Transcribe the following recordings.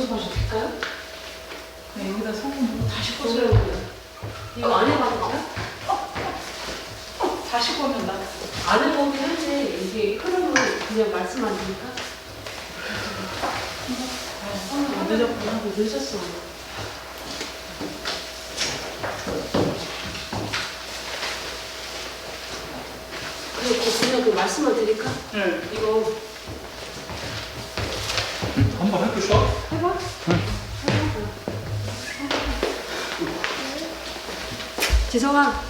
가져가실까요? 네, 여기다 성분 다시 꽂아요. 이거 안 해봤나요? 다시 꽂는다. 안 해보긴 한데 이게 흐름을 그냥 말씀 안 드릴까? 늦었구나. 늦었어. 그냥 그 말씀만 드릴까? 네. 이거 한번 해보셔? 해봐. 지성아.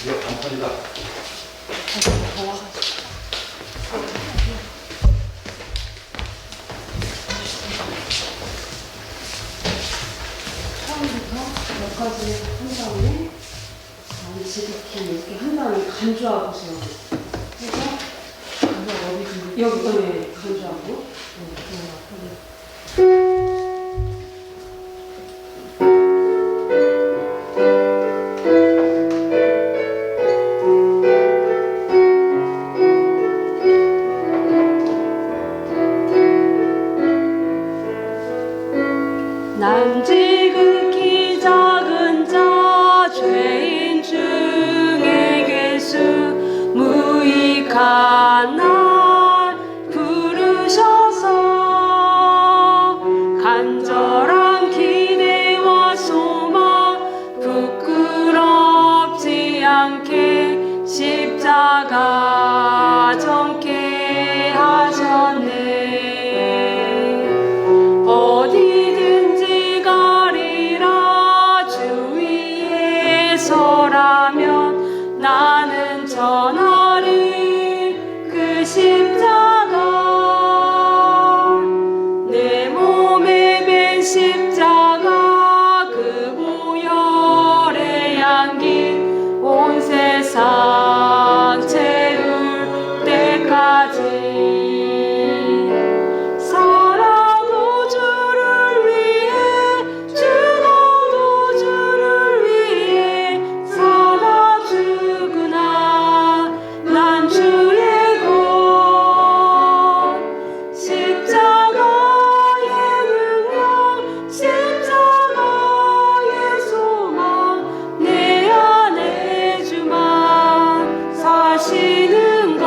이거 간판이다. 더 와가지고. 처음부터 몇 가지 한 다음에 지극히 이렇게 한 다음에 간주하고 세요. 해서 여기에 간주하고 난 지극히 작은 자 죄인 중에 계수 무익한 날 부르셔서 간절한 기대와 소망 부끄럽지 않게 십자가 정케 하셨네. 어디든지 가리라 주 위에 서라면 나는 전하리 그 십자가 내 몸에 밴 십자가 그 보혈의 향기 온 세상 채울 때까지 살아도 주를 위해 죽어도 주를 위해 살아 주구나 난 주의 것 십자가의 능력 십자가의 소망 내 안에 주만 사시는 것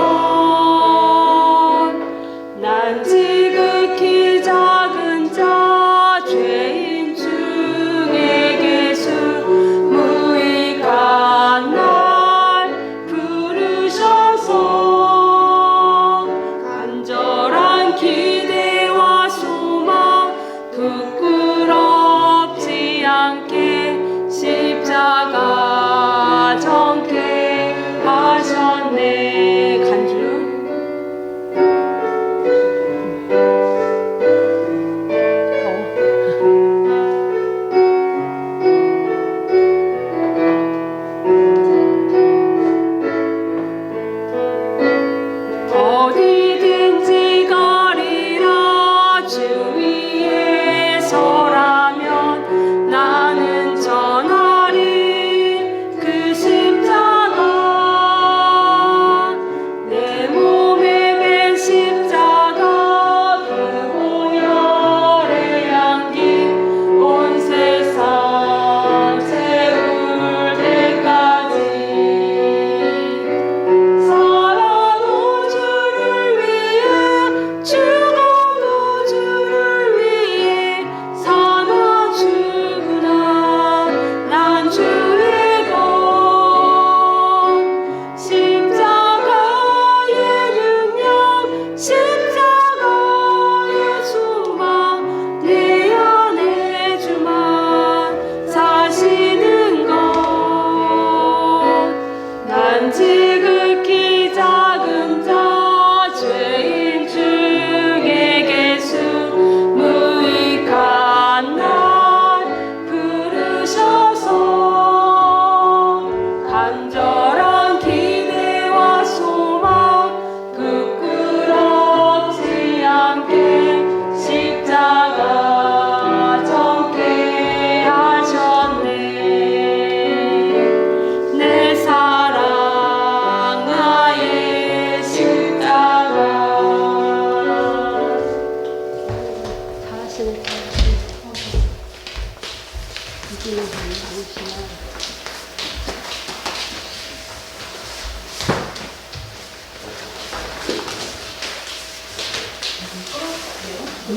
난 지극히 작은 자 죄인 중에 계수 무익한 날 부르셔서 간절한 기대와 소망 부끄럽지 않게 십자가 정케 하셨네. 간주 어디든지 가리라 주 위에 서라면 나는 전하리 그 십자가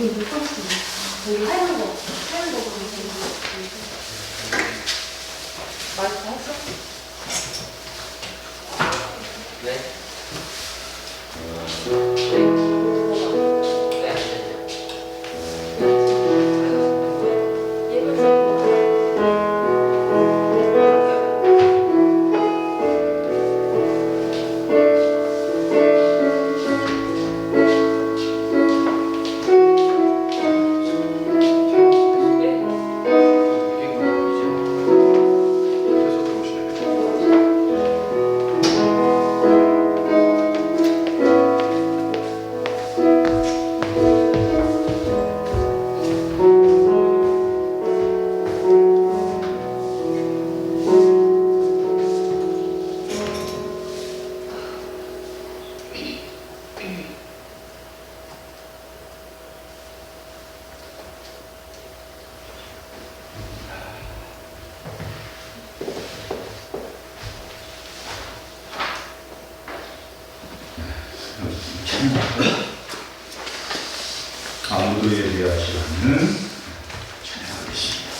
여기 묶었어. 여기 하얀 거 보면 맛있어 했어? 네? 아무도 예배하지 않는 찬양하겠습니다.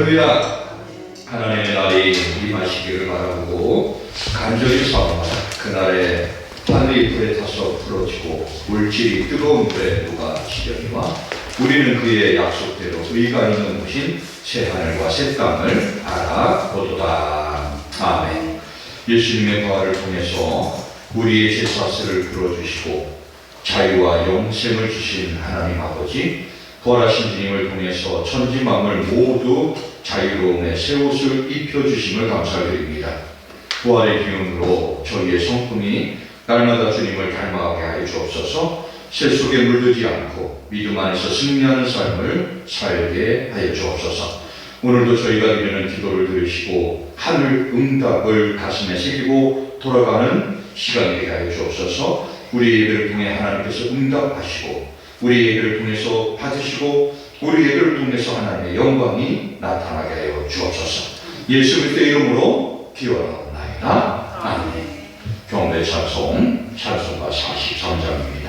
할렐루야. 하나님의 날이 임하시기를 바라보고 간절히 사모하라. 그날에 하늘이 불에 타서 부러지고 물질이 뜨거운 불에 녹아 지려니와 우리는 그의 약속대로 의가 있는 곳인 새 하늘과 새 땅을 알아보도다. 아멘. 예수님의 부활을 통해서 우리의 죄사슬을 풀어주시고 자유와 영생을 주신 하나님 아버지, 부활하신 주님을 통해서 천지 만물 모두 자유로움의 새 옷을 입혀주심을 감사드립니다. 부활의 기운으로 저희의 성품이 날마다 주님을 닮아가게 하여 주옵소서. 새 속에 물들지 않고 믿음 안에서 승리하는 삶을 살게 하여 주옵소서. 오늘도 저희가 드리는 기도를 들으시고 하늘 응답을 가슴에 새기고 돌아가는 시간이 되게 하여 주옵소서. 우리 예배를 통해 하나님께서 응답하시고 우리 예배를 통해서 받으시고 우리 예배를 통해서 하나님의 영광이 나타나게 하여 주옵소서. 예수 그리스도의 이름으로 기원하옵나이다. 아멘. 경배 찬송가 43장입니다.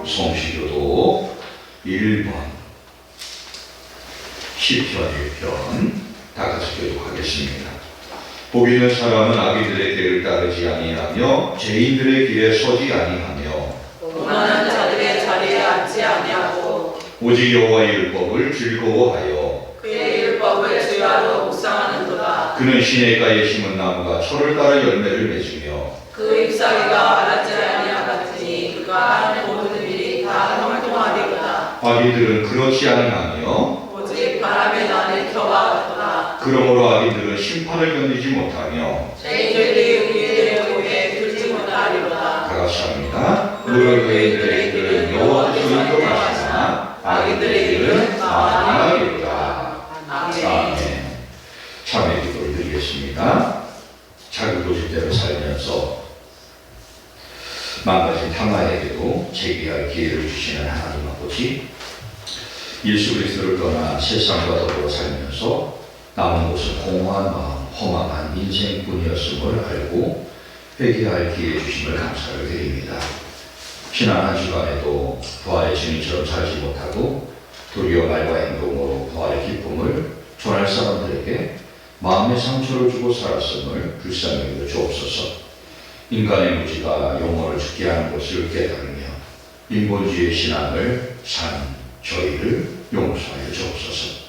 성시교도 1번 시편 1편 다 같이 교독하겠습니다. 복 있는 사람은 악인들의 길을 따르지 아니하며 죄인들의 길에 서지 아니하며 오만한 자들의 자리에 앉지 아니하고 오직 여호와의 율법을 즐거워하여 그의 율법을 주야로 묵상하는도다. 그는 시냇가에 심은 나무가 철을 따라 열매를 맺으며 그 잎사귀가 마르지 아니하겠으니 그가 하는 모든 일이 다 형통하리로다. 악인들은 그렇지 아니하며 오직 바람에 나는 겨와 같도다. 그러므로 악인들은 심판을 견디지 못하며 죄인들이 의인의 보에 들지 못하리로다. 다 같이 합니다. 물은 의인들의 길은 여호와께서 인도하시나 악인들의 길은 망하리로다. 아멘. 참회 기도를 드리겠습니다. 자기 도시대로 살면서 망가진 타마에게도 재기할 기회를 주시는 하나님 아버지, 예수 그리스도를 떠나 세상과 더불어 살면서 남은 곳은 공허한 마음, 허망한 인생뿐이었음을 알고 회개할 기회 주심을 감사를 드립니다. 지난 한 주간에도 부활의 증인처럼 살지 못하고 도리어 말과 행동으로 부활의 기쁨을 전할 사람들에게 마음의 상처를 주고 살았음을 불쌍히 여겨 주옵소서. 인간의 무지가 영혼을 죽게 하는 것을 깨달으며 인본주의 신앙을 산 저희를 용서하여 주옵소서.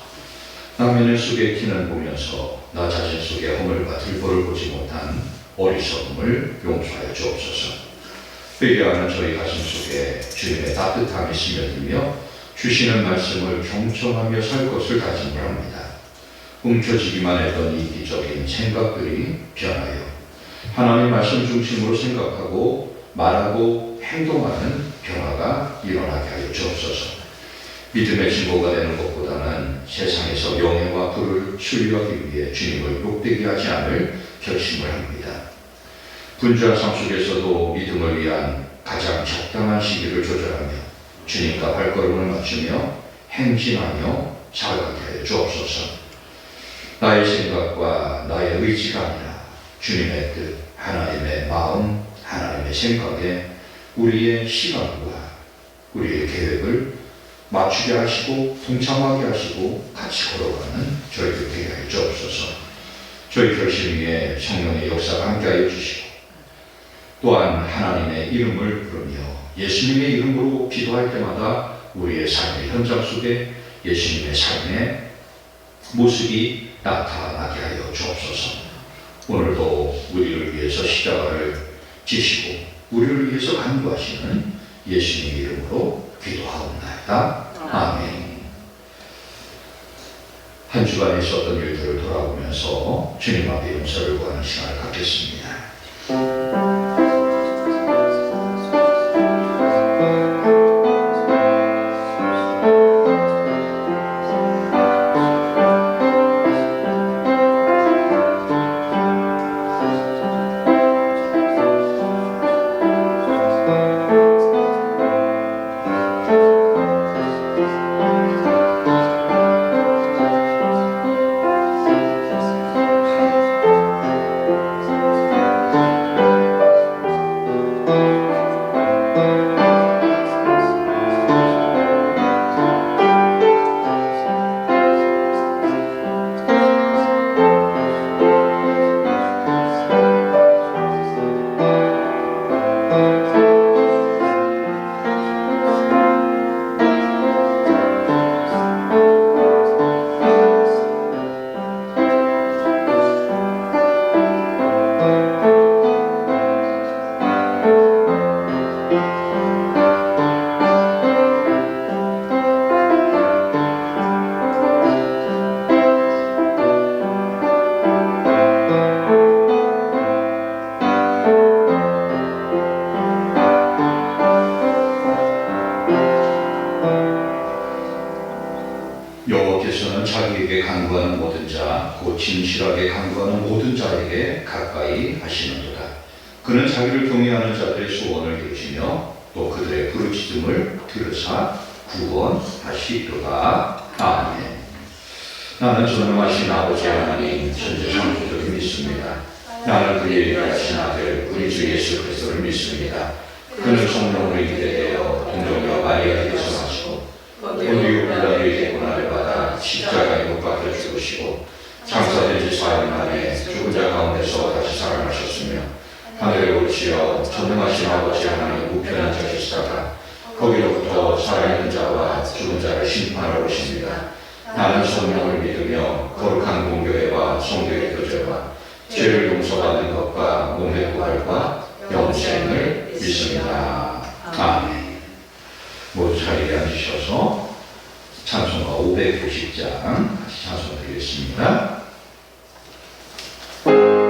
남의 눈 속에 티는 보면서 나 자신 속에 허물과 들보를 보지 못한 어리석음을 용서하여 주옵소서. 회개하는 저희 가슴 속에 주님의 따뜻함이 스며들며 주시는 말씀을 경청하며 살 것을 다짐을 합니다. 움켜쥐기만 했던 이기적인 생각들이 변하여 하나님 말씀 중심으로 생각하고 말하고 행동하는 변화가 일어나게 하여 주옵소서. 믿음의 증거가 되는 것보다는 세상에서 명예와 부를 소유하기 위해 주님을 욕되게 하지 않을 결심을 합니다. 분주한 삶 속에서도 믿음을 위한 가장 적당한 시기를 조절하며 주님과 발걸음을 맞추며 행진하며 살아가게 하여 주옵소서. 나의 생각과 나의 의지가 아니라 주님의 뜻, 하나님의 마음, 하나님의 생각에 우리의 시간과 우리의 계획을 맞추게 하시고 동참하게 하시고 같이 걸어가는 저희들 되게 하여 주옵소서. 저희 결심 위에 성령의 역사가 함께하여 주시고 또한 하나님의 이름을 부르며 예수님의 이름으로 기도할 때마다 우리의 삶의 현장 속에 예수님의 삶의 모습이 나타나게 하여 주옵소서. 오늘도 우리를 위해서 십자가를 지시고 우리를 위해서 간구하시는 예수님의 이름으로 기도하옵나이다. 아멘. 한 주간에 있었던 일들을 돌아보면서 주님 앞에 용서를 구하는 시간을 갖겠습니다. 여호와께서는 자기에게 간구하는 모든 자, 곧 진실하게 간구하는 모든 자에게 가까이 하시는도다. 그는 자기를 경외하는 자들의 소원을 들으시며 또 그들의 부르짖음을 들으사 구원하시리로다. 아멘. 나는 전능하신 아버지 하나님 전지전능하를 믿습니다. 나는 그의 유일하신 아들 우리 주 예수 그리스도를 믿습니다. 그는 성령으로 인도되어 동정녀 마리아에게서 나시고 본디오 빌라도에게 고난을 받아 십자가에 못 박혀 죽으시고 장사된 지 4일 만에 죽은 자 가운데서 다시 살아나셨으며 하늘에 오르시어 전능하신 아버지 하나님 우편에 앉아 계시다가 거기로부터 살아있는 자와 죽은 자를 심판하러 오십니다. 나는 성령을 믿으며 거룩한 공교회와 성도의 교제와 죄를 용서받는 것과 몸의 부활과 영생을 믿습니다. 아멘. 모두 자리에 앉으셔서 찬송가 590장 같이 찬송드리겠습니다. Oh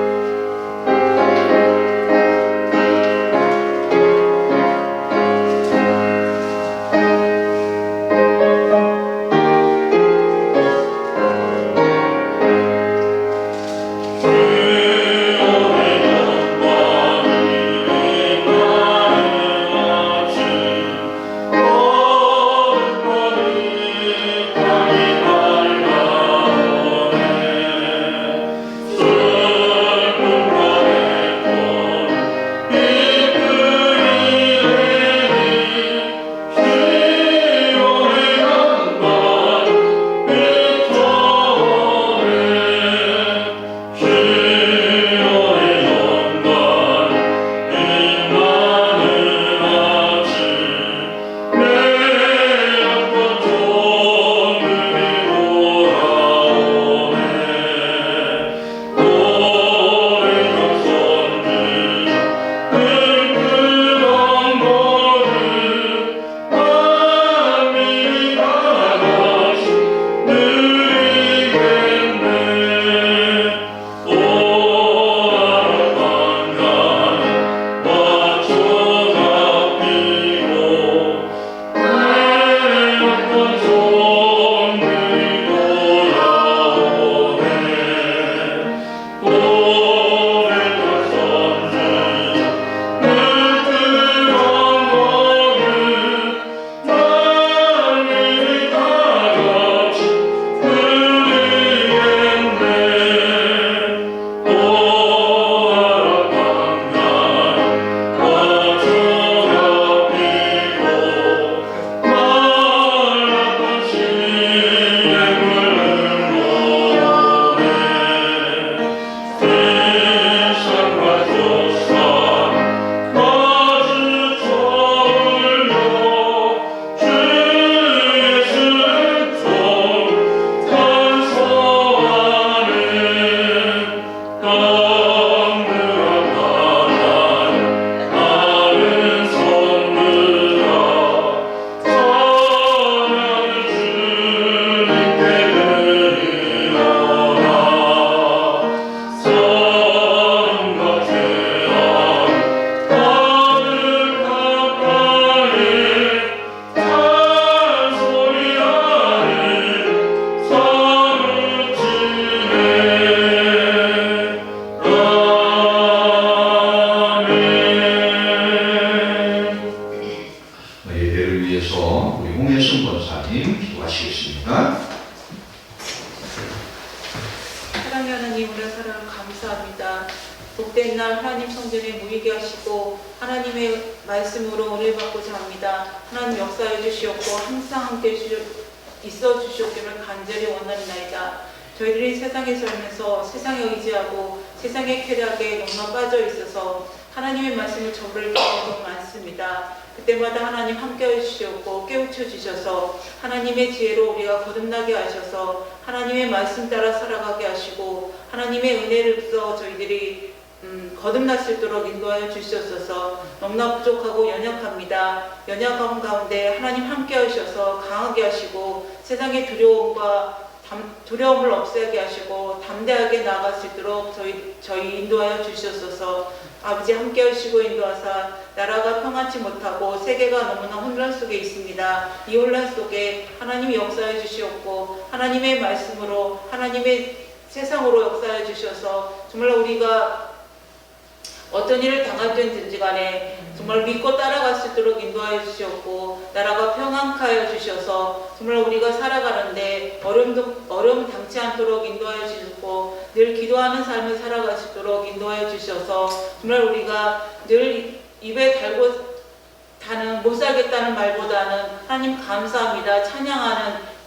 예배를 위해서 우리 홍혜순 권사님 기도하시겠습니다. 사랑의 하나님, 우리 사랑 감사합니다. 복된 날 하나님 성전에 모이게 하시고 하나님의 말씀으로 은혜 받고자 합니다. 하나님 역사해 주시옵고 항상 함께 있어 주시옵기를 간절히 원하나이다. 저희들이 세상에 살면서 세상에 의지하고 세상의 쾌락에 너무나 빠져 있어서 하나님의 말씀을 저버릴 경우가 많습니다. 그때마다 하나님 함께해 주시옵고 깨우쳐 주셔서 하나님의 지혜로 우리가 거듭나게 하셔서 하나님의 말씀 따라 살아가게 하시고 하나님의 은혜를 써 저희들이 거듭날 수 있도록 인도하여 주시옵소서. 너무나 부족하고 연약합니다. 연약함 가운데 하나님 함께 하셔서 강하게 하시고 세상의 두려움을 없애게 하시고 담대하게 나아갈 수 있도록 저희 인도하여 주시옵소서. 아버지 함께 하시고 인도하사 나라가 평안치 못하고 세계가 너무나 혼란 속에 있습니다. 이 혼란 속에 하나님이 역사해 주시옵고 하나님의 말씀으로 하나님의 세상으로 역사해 주셔서 정말 우리가 어떤 일을 당하든지 간에 정말 믿고 따라갈 수 있도록 인도하여 주시옵고 나라가 평안케 하여 주셔서 정말 우리가 살아가는데 어려움 당치 않도록 인도하여 주시고 늘 기도하는 삶을 살아갈 수 있도록 인도하여 주셔서 정말 우리가 늘 입에 달고 다는 못 살겠다는 말보다는 하나님 감사합니다.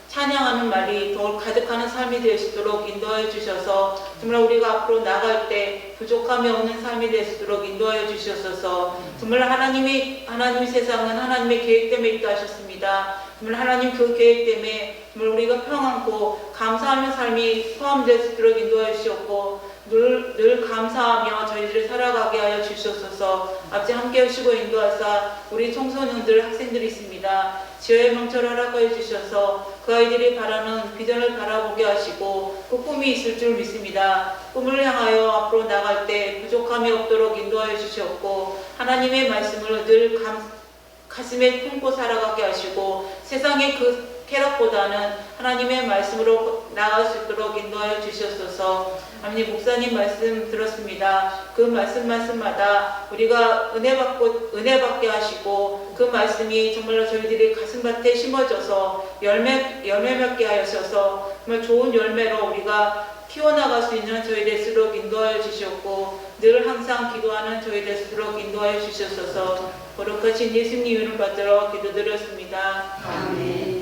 찬양하는 말이 더 가득하는 삶이 될 수 있도록 인도하여 주셔서 정말 우리가 앞으로 나갈 때 부족함이 없는 삶이 될 수 있도록 인도하여 주셔서 정말 하나님의 세상은 하나님의 계획 때문에 있다 하셨습니다. 정말 하나님 그 계획 때문에 정말 우리가 평안고 감사하는 삶이 포함될 수 있도록 인도하여 주셨고 늘 감사하며 저희들을 살아가게 하여 주시옵소서. 아버지 함께 하시고 인도하사 우리 청소년들 학생들이 있습니다. 지혜의 명철을 허락하여 주셔서 그 아이들이 바라는 비전을 바라보게 하시고 그 꿈이 있을 줄 믿습니다. 꿈을 향하여 앞으로 나갈 때 부족함이 없도록 인도하여 주셨고 하나님의 말씀을 늘 가슴에 품고 살아가게 하시고 세상의 그 쾌락보다는 하나님의 말씀으로 나아갈 수 있도록 인도하여 주셨소서. 아버님 목사님 말씀 들었습니다. 그 말씀마다 우리가 은혜 받게 하시고 그 말씀이 정말로 저희들이 가슴밭에 심어져서 열매 맺게 하셔서 정말 좋은 열매로 우리가 키워나갈 수 있는 저희 될수록 인도하여 주셨고 늘 항상 기도하는 저희 될수록 인도하여 주셨소서. 거룩하신 예수님 이름을 받들어 기도드렸습니다. 아멘.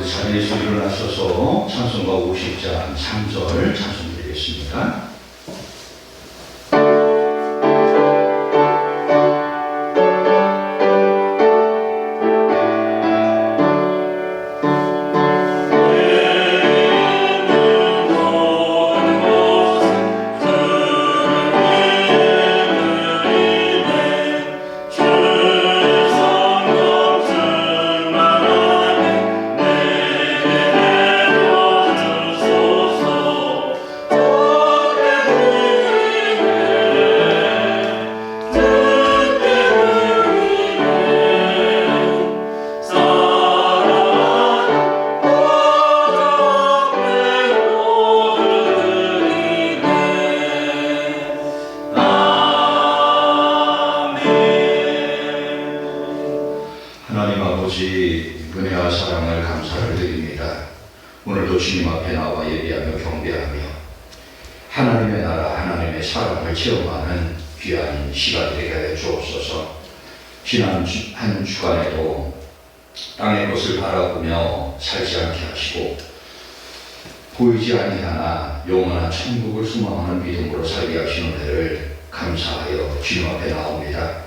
자리에서 일어나셔서 찬송가 50장 3절 찬송드리겠습니다. 하나님 아버지 은혜와 사랑을 감사를 드립니다. 오늘도 주님 앞에 나와 예배하며 경배하며 하나님의 나라 하나님의 사랑을 체험하는 귀한 시간 되게 하여 주옵소서. 지난 한 주간에도 땅의 것을 바라보며 살지 않게 하시고 보이지 아니하나 영원한 천국을 소망하는 믿음으로 살게 하시는 은혜를 감사하여 주님 앞에 나옵니다.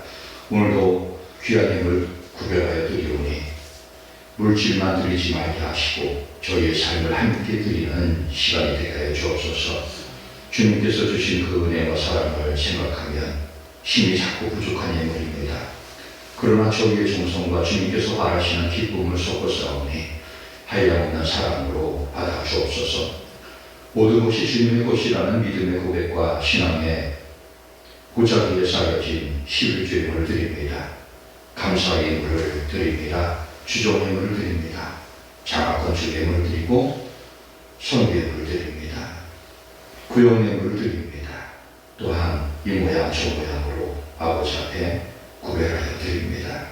오늘도 귀한 힘을 구별하여 드리오니 물질만 드리지 말게 하시고 저희의 삶을 함께 드리는 시간이 되게 하여 주옵소서. 주님께서 주신 그 은혜와 사랑을 생각하면 힘이 자꾸 부족한 예물입니다. 그러나 저희의 정성과 주님께서 바라시는 기쁨을 섞어 싸우니 한량없는 사랑으로 받아 주옵소서. 모든 것이 주님의 것이라는 믿음의 고백과 신앙의 고자기에 쌓여진 11조임을 드립니다. 감사의 예물을 드립니다. 주종예물을 드립니다. 장학건축예물을 드리고 선교예물을 드립니다. 구역예물을 드립니다. 또한 이 모양 저 모양으로 아버지 앞에 구별하여 드립니다.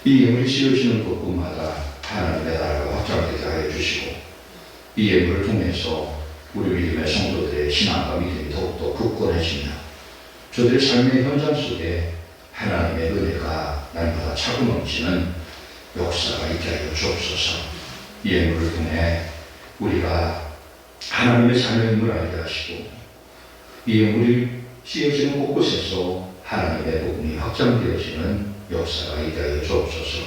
이 예물이 씌워지는 곳곳마다 하나님의 나라가 확장되게 하여 주시고 이 예물을 통해서 우리 믿음의 성도들의 신앙과 믿음이 더욱더 굳건해지며 저들의 삶의 현장 속에 하나님의 은혜가 날마다 차고 넘치는 역사가 있게 하여 주옵소서. 이 예물을 통해 우리가 하나님의 자녀임을 알게 하시고 이 예물이 씌워지는 곳곳에서 하나님의 복음이 확장되어지는 역사가 있게 하여 주옵소서.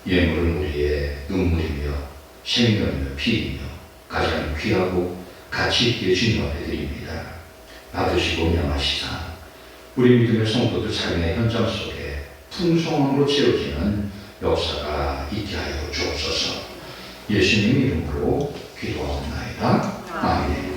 예물은 우리의 눈물이며 생명이며 피이며 가장 귀하고 가치 있게 주님 앞에 드립니다. 받으시고 명하시사 우리 믿음의 성도들 삶의 현장 속에 풍성함으로 채워지는 역사가 있게 하여 주옵소서. 예수님 이름으로 기도하옵나이다. 아멘.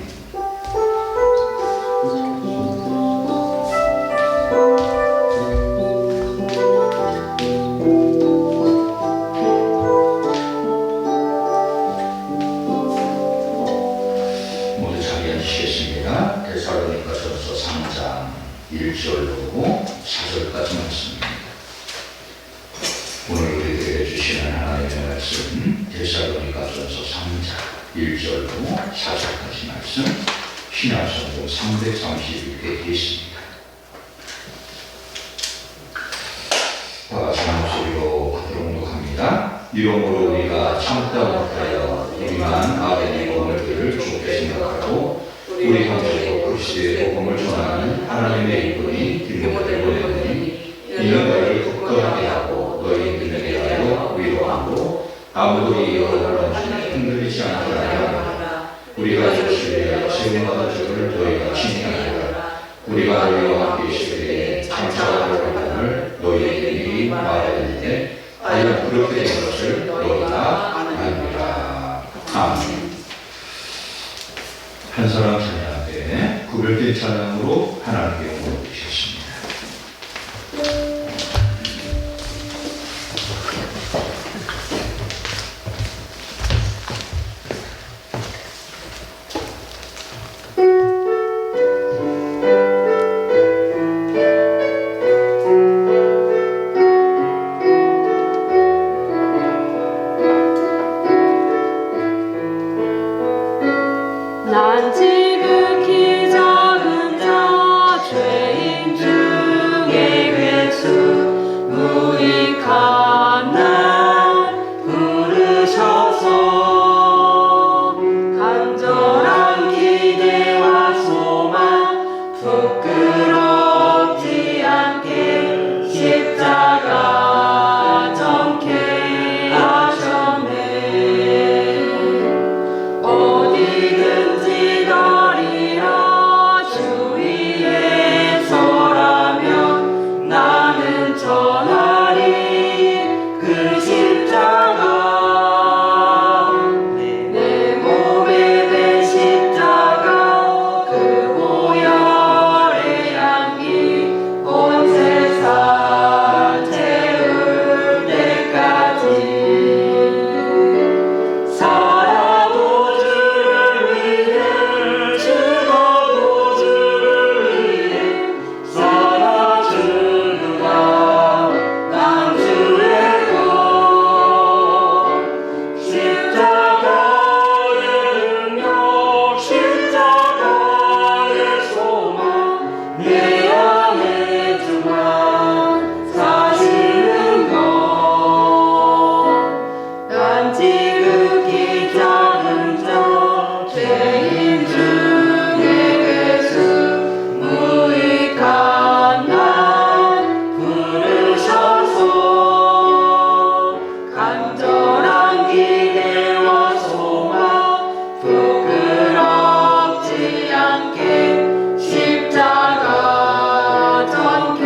모두 자리에 앉으시겠습니다. 데살로니가전서 3장 1절로 4절까지 말씀입니다. 오늘 우리에게 주시는 하나님의 말씀 데살로니가전서 3장 1절로 4절까지 말씀 신약성경 331페이지에 있습니다. 다 같이 한 목소리로 봉독합니다. 이러므로 우리가 참다 못하여 우리만 아벤의 복음을 좋게 생각하고 우리 형제도 그리스도의 복음을 전하는 하나님의 일꾼이 디모데를 보내니 이는 너희를 굳건하게 하고 너희들에게 대하여 위로하고 아무도 이 여러분을 흔들리지 않게 하려 우리가 예수의 세움받은 줄을 너희가 칭찬하라. 우리가 너희와 함께 있을 때에 장차할 복음을 너희에게 미리 말하였을 때 과연 그렇게 된 것을 너희가 아느니라. 아멘. 한 사람 찬양에 구별된 찬양으로 하나님께 영광을 드리셨습니다. 난 지극히 작은 자 죄인 중에 괴수 무익한 날 부르셔서 간절한 기대와 소망 부끄럽지 않게 십자가 정케 하셨네. 어디든지 가리라 주 위에 서라면 나는 전하리 그 십자가 내 몸에 밴 십자가 그 보혈의 향기 온 세상 채울 때까지 살아도 주를 위해 죽어도 주를 위해 살아주리라. 난 주의 것 십자가의 능력 십자가의 소망 내 안에 주만 사시는 것. 난 지극히 작은 자 죄인 중에 괴수 무익한 날 부르셔서 간절한 기대와 소망 부끄럽지 않게 십자가 정케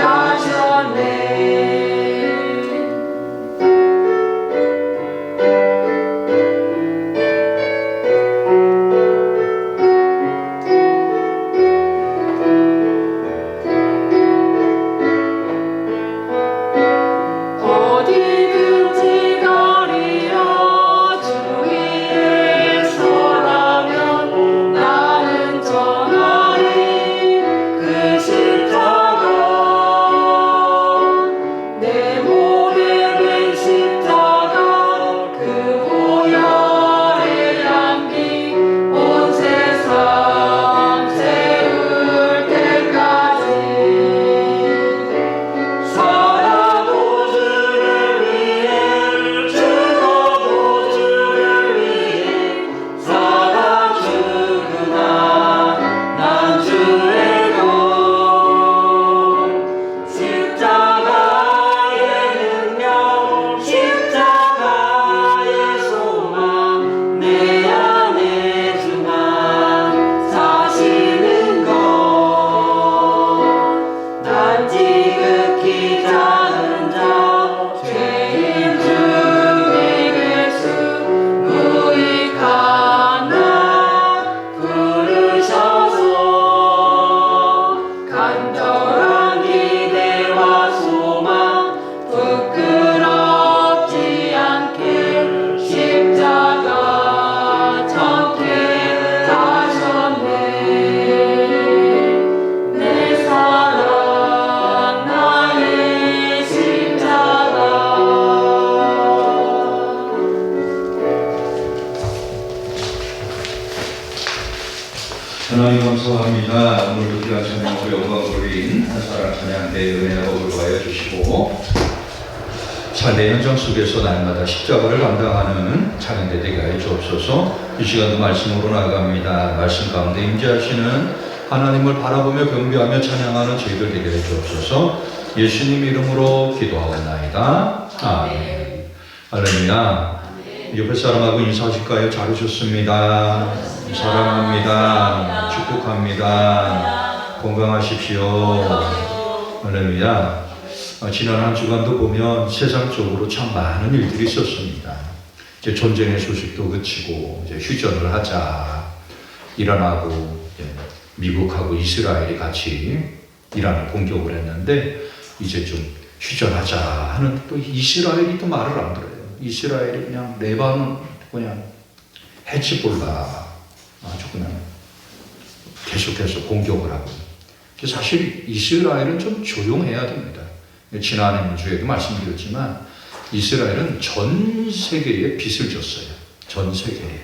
하셨네. 하나님 감사합니다. 오늘도 귀한 찬양으로 영광 돌린 한사랑 찬양대의 은혜와 복을 더하여 주시고 삶의 현장 속에서 날마다 십자가를 감당하는 찬양대 되게 하여 주옵소서. 이 시간도 말씀으로 나아갑니다. 말씀 가운데 임재하시는 하나님을 바라보며 경배하며 찬양하는 저희들 되게 하여 주옵소서. 예수님 이름으로 기도하옵나이다. 아멘. 할렐루야. 옆에 사람하고 인사하실까요? 잘 오셨습니다. 사랑합니다. 축복합니다. 건강하십시오. 할렐루야. 지난 한 주간도 보면 세상적으로 참 많은 일들이 있었습니다. 이제 전쟁의 소식도 그치고 이제 휴전을 하자. 이란하고 미국하고 이스라엘이 같이 이란을 공격을 했는데 이제 좀 휴전하자 하는 또 이스라엘이 또 말을 안 들어요. 이스라엘이 그냥 레바논 그냥 헤즈볼라 아주 그냥 계속해서 공격을 하고 사실 이스라엘은 좀 조용해야 됩니다. 지난해 주에도 말씀드렸지만 이스라엘은 전 세계에 빚을 졌어요. 전 세계에.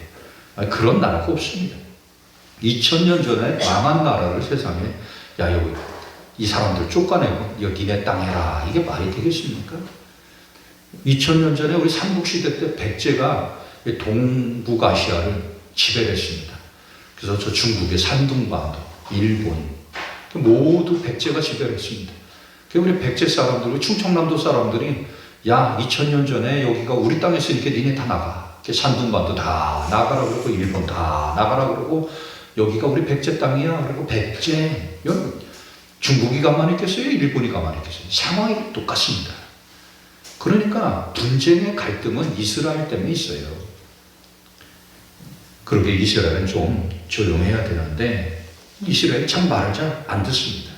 그런 나라가 없습니다. 2000년 전에 망한 나라를 세상에 야 여기 이 사람들 쫓아내고 여기 내 땅이라 이게 말이 되겠습니까? 2000년 전에 우리 삼국시대 때 백제가 동북아시아를 지배했습니다. 그래서 저 중국의 산둥반도, 일본 모두 백제가 지배했습니다. 우리 백제 사람들, 충청남도 사람들이 야 2000년 전에 여기가 우리 땅에 있으니까 니네 다 나가. 산둥반도 다 나가라 그러고 일본 다 나가라 그러고 여기가 우리 백제 땅이야. 그리고 백제 중국이 가만히 있겠어요? 일본이 가만히 있겠어요? 상황이 똑같습니다. 그러니까 분쟁의 갈등은 이스라엘 때문에 있어요. 그러게 이스라엘은 좀 조용해야 되는데 이스라엘이 참 말을 잘 안 듣습니다.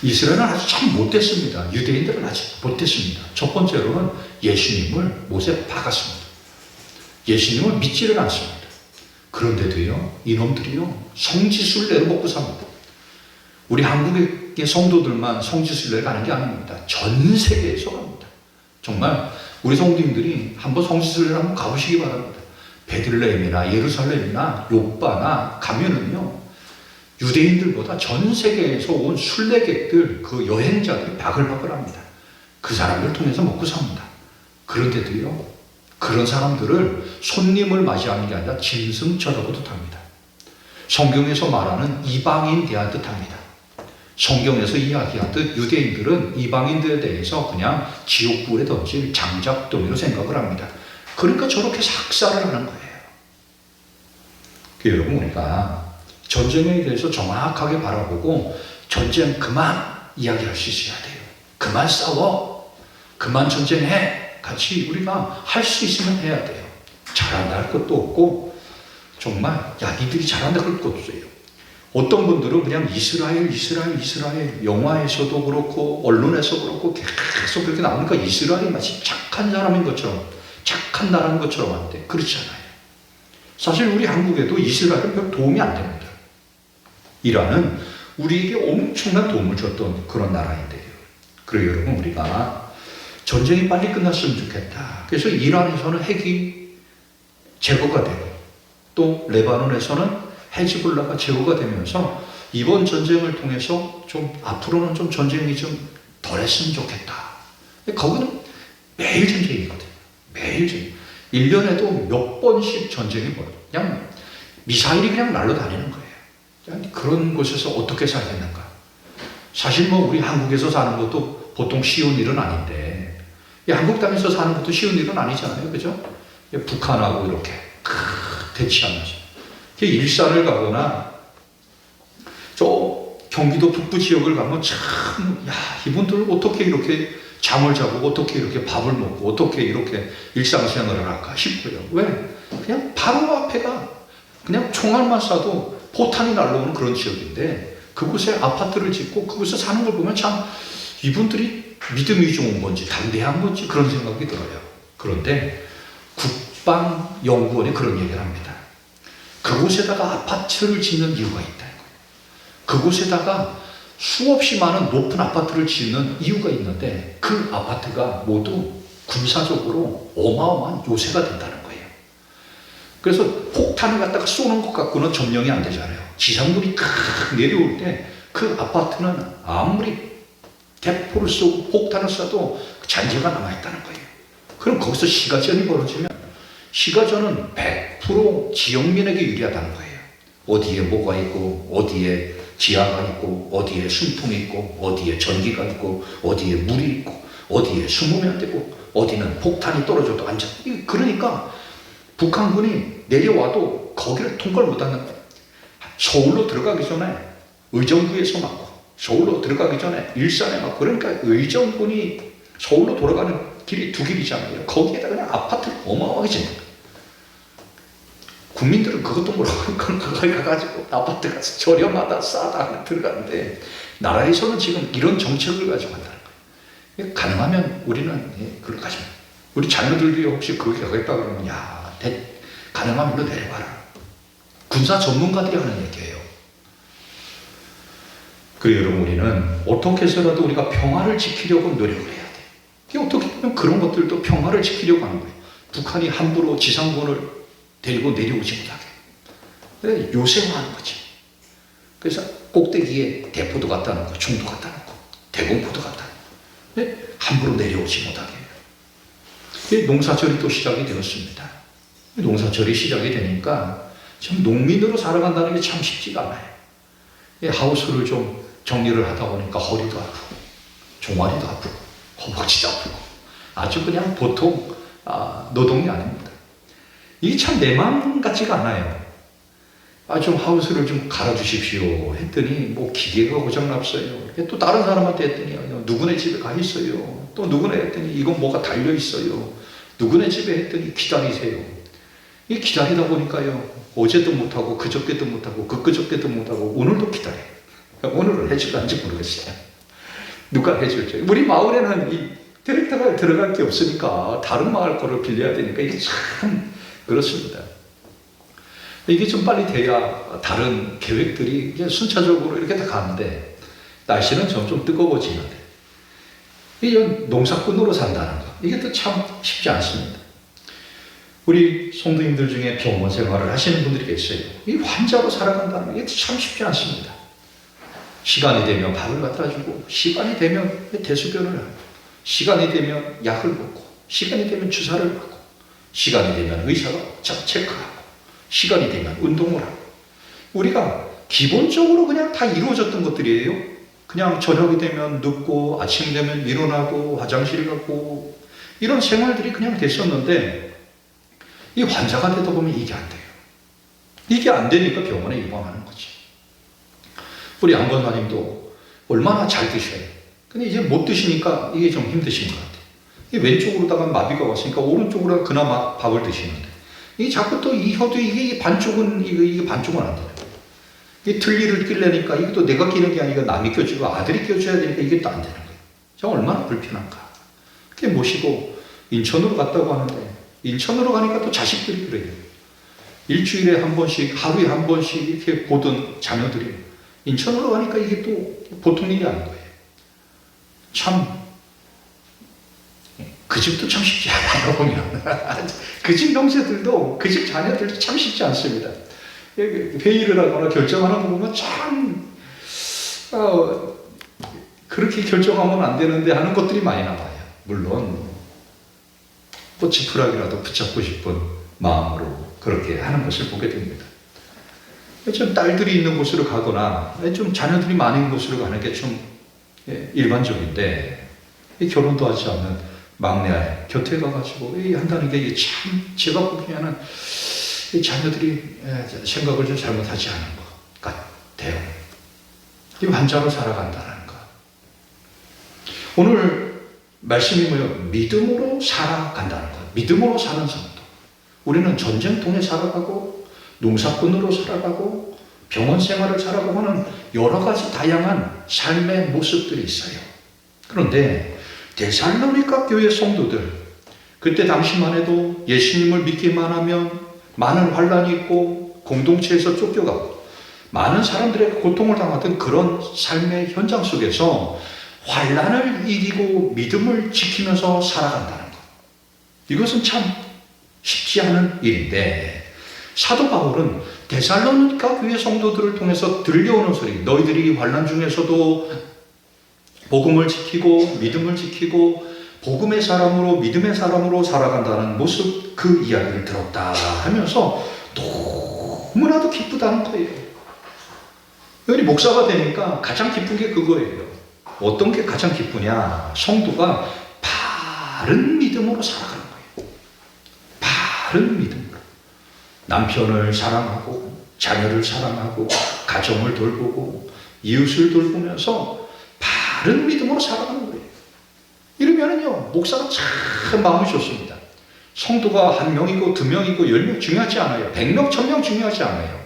이스라엘은 아주 참 못됐습니다. 유대인들은 아직 못됐습니다. 첫 번째로는 예수님을 못에 박았습니다. 예수님을 믿지를 않습니다. 그런데도요, 이놈들이요, 성지순례로 먹고 삽니다. 우리 한국의 성도들만 성지순례를 가는 게 아닙니다. 전 세계에서 갑니다. 정말 우리 성도님들이 한번 성지순례를 한번 가보시기 바랍니다. 베들레헴이나 예루살렘이나 요바나 가면은요, 유대인들보다 전 세계에서 온 순례객들, 그 여행자들이 바글바글합니다. 그 사람을 통해서 먹고 삽니다. 그런데도요, 그런 사람들을 손님을 맞이하는 게 아니라 짐승 쳐다보듯 합니다. 성경에서 말하는 이방인 대하듯 합니다. 성경에서 이야기하듯 유대인들은 이방인들에 대해서 그냥 지옥불에 던질 장작더미로 생각을 합니다. 그러니까 저렇게 학살을 하는 거예요. 여러분, 우리가 전쟁에 대해서 정확하게 바라보고 전쟁 그만 이야기할 수 있어야 돼요. 그만 싸워. 그만 전쟁해. 같이 우리가 할 수 있으면 해야 돼요. 잘한다 할 것도 없고 정말 야 니들이 잘한다 할 것도 없어요. 어떤 분들은 그냥 이스라엘 영화에서도 그렇고 언론에서 그렇고 계속 그렇게 나오니까 이스라엘이 마치 착한 사람인 것처럼 착한 나라인 것처럼 하는데 그렇지 않아요. 사실 우리 한국에도 이스라엘은 별 도움이 안 됩니다. 이란은 우리에게 엄청난 도움을 줬던 그런 나라인데요. 그리고 여러분 우리가 전쟁이 빨리 끝났으면 좋겠다. 그래서 이란에서는 핵이 제거가 되고 또 레바논에서는 헤즈볼라가 제거가 되면서 이번 전쟁을 통해서 좀 앞으로는 좀 전쟁이 좀 덜했으면 좋겠다. 거기는 매일 전쟁이거든요. 매일 전쟁. 1년에도 몇 번씩 전쟁이 벌어요. 그냥 미사일이 그냥 날아다니는 거예요. 그런 곳에서 어떻게 살겠는가? 사실 뭐 우리 한국에서 사는 것도 보통 쉬운 일은 아닌데 한국 땅에서 사는 것도 쉬운 일은 아니잖아요. 그죠? 북한하고 이렇게 대치하면서 일산을 가거나 저 경기도 북부 지역을 가면 참 야 이분들 어떻게 이렇게 잠을 자고 어떻게 이렇게 밥을 먹고 어떻게 이렇게 일상생활을 할까 싶어요. 왜? 그냥 바로 앞에가 그냥 총알만 쏴도 포탄이 날라오는 그런 지역인데 그곳에 아파트를 짓고 그곳에 사는 걸 보면 참 이분들이 믿음이 좋은 건지 담대한 건지 그런 생각이 들어요. 그런데 국방연구원이 그런 얘기를 합니다. 그곳에다가 아파트를 짓는 이유가 있다는 거예요. 그곳에다가 수없이 많은 높은 아파트를 짓는 이유가 있는데 그 아파트가 모두 군사적으로 어마어마한 요새가 된다는 거예요. 그래서 폭탄을 갖다가 쏘는 것 갖고는 점령이 안 되잖아요. 지상군이 탁 내려올 때 그 아파트는 아무리 대포를 쏘고 폭탄을 쏴도 잔재가 남아있다는 거예요. 그럼 거기서 시가전이 벌어지면 시가전은 100% 지역민에게 유리하다는 거예요. 어디에 뭐가 있고 어디에 지하가 있고 어디에 숨통이 있고 어디에 전기가 있고 어디에 물이 있고 어디에 숨으면 되고 어디는 폭탄이 떨어져도 안 잡고. 그러니까 북한군이 내려와도 거기를 통과를 못하는 거예요. 서울로 들어가기 전에 의정부에서 맞고 서울로 들어가기 전에 일산에 맞고. 그러니까 의정군이 서울로 돌아가는 길이 두 길이잖아요. 거기에다 그냥 아파트를 어마어마하게 짓는 거예요. 국민들은 그것도 모르고 거기 가가지고 아파트 가서 저렴하다 싸다 들어가는데 나라에서는 지금 이런 정책을 가지고 한다는 거예요. 가능하면 우리는 그걸 가지고 우리 자녀들이 혹시 거기 가겠다 그러면 가능하면 일로 내려와라. 군사 전문가들이 하는 얘기예요. 그래서 여러분 우리는 어떻게 해서라도 우리가 평화를 지키려고 노력을 해야 돼. 이게 어떻게 보면 그런 것들도 평화를 지키려고 하는 거예요. 북한이 함부로 지상군을 데리고 내려오지 못하게 요새화하는 거지. 그래서 꼭대기에 대포도 갖다 놓고 총도 갖다 놓고 대공포도 갖다 놓고 함부로 내려오지 못하게. 농사철이 또 시작이 되었습니다. 농사철이 시작이 되니까 참 농민으로 살아간다는 게 참 쉽지가 않아요. 하우스를 좀 정리를 하다 보니까 허리도 아프고 종아리도 아프고 허벅지도 아프고 아주 그냥 보통 노동이 아닙니다. 이게 참 내 마음 같지가 않아요. 좀 하우스를 좀 갈아주십시오 했더니 뭐 기계가 고장났어요. 또 다른 사람한테 했더니 누구네 집에 가 있어요. 또 누구네 했더니 이건 뭐가 달려 있어요. 누구네 집에 했더니 기다리세요. 이 기다리다 보니까요 어제도 못하고 그저께도 못하고 그저께도 못하고 오늘도 기다려요. 오늘은 해줄런지 모르겠어요. 누가 해줄지. 우리 마을에는 이 트랙터가 들어갈 게 없으니까 다른 마을 거를 빌려야 되니까 이게 참 그렇습니다. 이게 좀 빨리 돼야 다른 계획들이 이제 순차적으로 이렇게 다 가는데 날씨는 점점 뜨거워지는데 이 농사꾼으로 산다는 거 이게 또 참 쉽지 않습니다. 우리 성도님들 중에 병원 생활을 하시는 분들이 계세요. 이 환자로 살아간다는 게 참 쉽지 않습니다. 시간이 되면 밥을 갖다 주고 시간이 되면 대수변을 하고 시간이 되면 약을 먹고 시간이 되면 주사를 맞고 시간이 되면 의사가 체크하고 시간이 되면 운동을 하고 우리가 기본적으로 그냥 다 이루어졌던 것들이에요. 그냥 저녁이 되면 눕고 아침 되면 일어나고 화장실 가고 이런 생활들이 그냥 됐었는데 이 환자가 되다 보면 이게 안 돼요. 이게 안 되니까 병원에 입원하는 거지. 우리 양 권사님도 얼마나 잘 드셔요. 근데 이제 못 드시니까 이게 좀 힘드신 것 같아요. 왼쪽으로다가 마비가 왔으니까 오른쪽으로 그나마 밥을 드시는데 이게 자꾸 또 이 혀도 이게 반쪽은 이게 반쪽은 안 돼요. 이게 틀니를 끼려니까 이게 또 내가 끼는 게 아니라 남이 껴주고 아들이 껴줘야 되니까 이게 또 안 되는 거예요. 저 얼마나 불편한가. 그렇게 모시고 인천으로 갔다고 하는데 인천으로 가니까 또 자식들이 그래요. 일주일에 한 번씩 하루에 한 번씩 이렇게 보던 자녀들이 인천으로 가니까 이게 또 보통 일이 아닌 거예요. 참 그 집도 참 쉽지 않아요. 보면 그 집 형제들도 그 집 자녀들도 참 쉽지 않습니다. 회의를 하거나 결정하는 거 보면 참 그렇게 결정하면 안 되는데 하는 것들이 많이 나와요. 물론 지푸라기라도 붙잡고 싶은 마음으로 그렇게 하는 것을 보게 됩니다. 좀 딸들이 있는 곳으로 가거나 좀 자녀들이 많은 곳으로 가는 게 좀 일반적인데 결혼도 하지 않는 막내 아이 곁에 가가지고 한다는 게 참 제가 보기에는 자녀들이 생각을 좀 잘못하지 않은 것 같아요. 이 환자로 살아간다는 것. 오늘 말씀이 뭐예요? 믿음으로 살아간다는 것. 믿음으로 사는 성도. 우리는 전쟁통에 살아가고 농사꾼으로 살아가고 병원 생활을 살아가고 하는 여러 가지 다양한 삶의 모습들이 있어요. 그런데 데살로니가 교회 성도들 그때 당시만 해도 예수님을 믿기만 하면 많은 환란이 있고 공동체에서 쫓겨가고 많은 사람들에게 고통을 당하던 그런 삶의 현장 속에서 환란을 이기고 믿음을 지키면서 살아간다는 것. 이것은 참 쉽지 않은 일인데 사도 바울은 데살로니가 교회 성도들을 통해서 들려오는 소리, 너희들이 환난 중에서도 복음을 지키고 믿음을 지키고 복음의 사람으로 믿음의 사람으로 살아간다는 모습, 그 이야기를 들었다 하면서 너무나도 기쁘다는 거예요. 여기 목사가 되니까 가장 기쁜 게 그거예요. 어떤 게 가장 기쁘냐? 성도가 바른 믿음으로 살아가는 거예요. 바른 믿음으로. 남편을 사랑하고 자녀를 사랑하고 가정을 돌보고 이웃을 돌보면서 바른 믿음으로 살아가는 거예요. 이러면은요, 목사가 참 마음이 좋습니다. 성도가 1명이고 2명이고 10명 중요하지 않아요. 100명, 1000명 중요하지 않아요.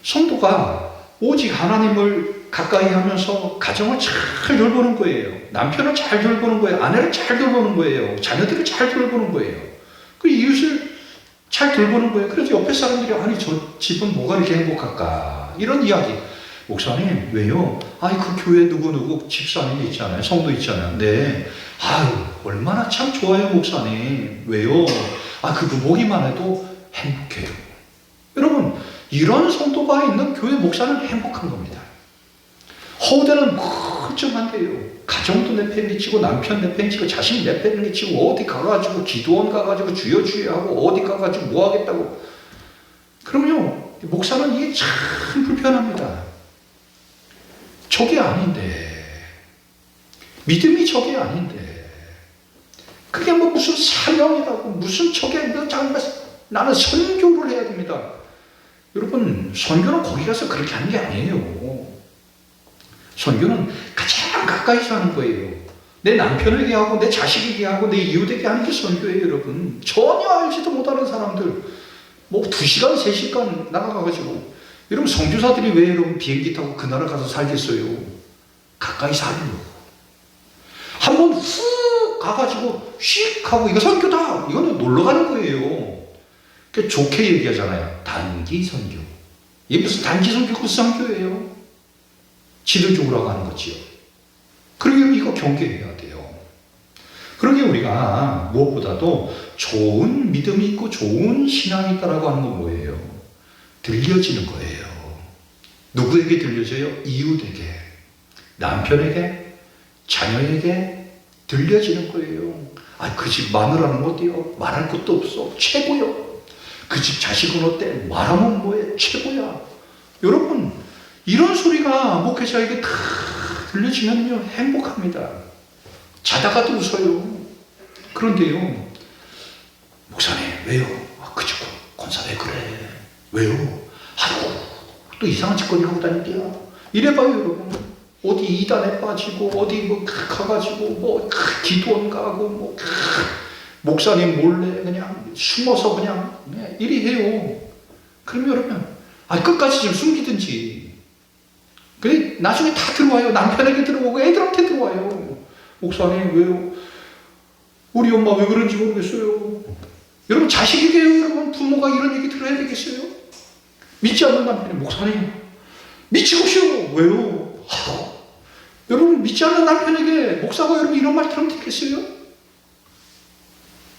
성도가 오직 하나님을 가까이 하면서 가정을 잘 돌보는 거예요. 남편을 잘 돌보는 거예요. 아내를 잘 돌보는 거예요. 자녀들을 잘 돌보는 거예요. 그 이웃을 잘 돌보는 거예요. 그래서 옆에 사람들이 아니 저 집은 뭐가 이렇게 행복할까? 이런 이야기. 목사님 왜요? 아이 그 교회 누구누구 집사님 있잖아요. 성도 있잖아요. 네. 아유 얼마나 참 좋아요 목사님. 왜요? 아 그거 보기만 해도 행복해요. 여러분 이런 성도가 있는 교회 목사는 행복한 겁니다. 허우대는 멀쩡한데요. 가정도 내팽개치고 남편 내팽개치고 자식 내팽개치고 어디 가가지고 기도원 가가지고 주여 주여 하고 어디 가가지고 뭐 하겠다고. 그럼요 목사는 이게 참 불편합니다. 저게 아닌데 믿음이 저게 아닌데 그게 뭐 무슨 사명이라고 무슨 저게 뭐 나는 선교를 해야 됩니다. 여러분 선교는 거기 가서 그렇게 하는 게 아니에요. 선교는 가장 가까이서 하는 거예요. 내 남편에게 하고 내 자식에게 하고 내 이웃에게 하는 게 선교예요. 여러분 전혀 알지도 못하는 사람들 뭐 2시간 3시간 나가가지고 여러분 선교사들이 왜 여러분 비행기 타고 그 나라 가서 살겠어요? 가까이 살려고. 한번 훅 가가지고 휙 하고 이거 선교다. 이거는 놀러 가는 거예요. 그러니까 좋게 얘기하잖아요. 단기 선교. 이게 무슨 단기 선교고 선교예요? 지도적으로 가는 거지요. 그러게 이거 경계해야 돼요. 그러게 우리가 무엇보다도 좋은 믿음이 있고 좋은 신앙이 있다라고 하는 건 뭐예요? 들려지는 거예요. 누구에게 들려져요? 이웃에게, 남편에게, 자녀에게 들려지는 거예요. 아, 그 집 마누라는 어때요? 말할 것도 없어. 최고요. 그 집 자식은 어때? 말하면 뭐해? 최고야. 여러분, 이런 소리가 목회자에게 다 들려지면요, 행복합니다. 자다가도 웃어요. 그런데요, 목사님, 왜요? 아, 그 집 권사 왜 그래? 왜요? 아이고, 또 이상한 짓거리 하고 다니냐? 이래봐요, 여러분. 어디 이단에 빠지고, 어디 뭐 가가지고, 뭐 기도원 가고, 뭐 목사님 몰래 그냥 숨어서 그냥 이리 해요. 그러면 여러분, 아 끝까지 좀 숨기든지. 그래 나중에 다 들어와요. 남편에게 들어오고 애들한테 들어와요. 목사님 왜요? 우리 엄마 왜 그런지 모르겠어요. 여러분 자식에게요. 여러분 부모가 이런 얘기 들어야 되겠어요? 믿지 않는 남편이 목사님 미치고 싶어. 왜요? 여러분 믿지 않는 남편에게 목사가 여러분 이런 말 들으면 되겠어요?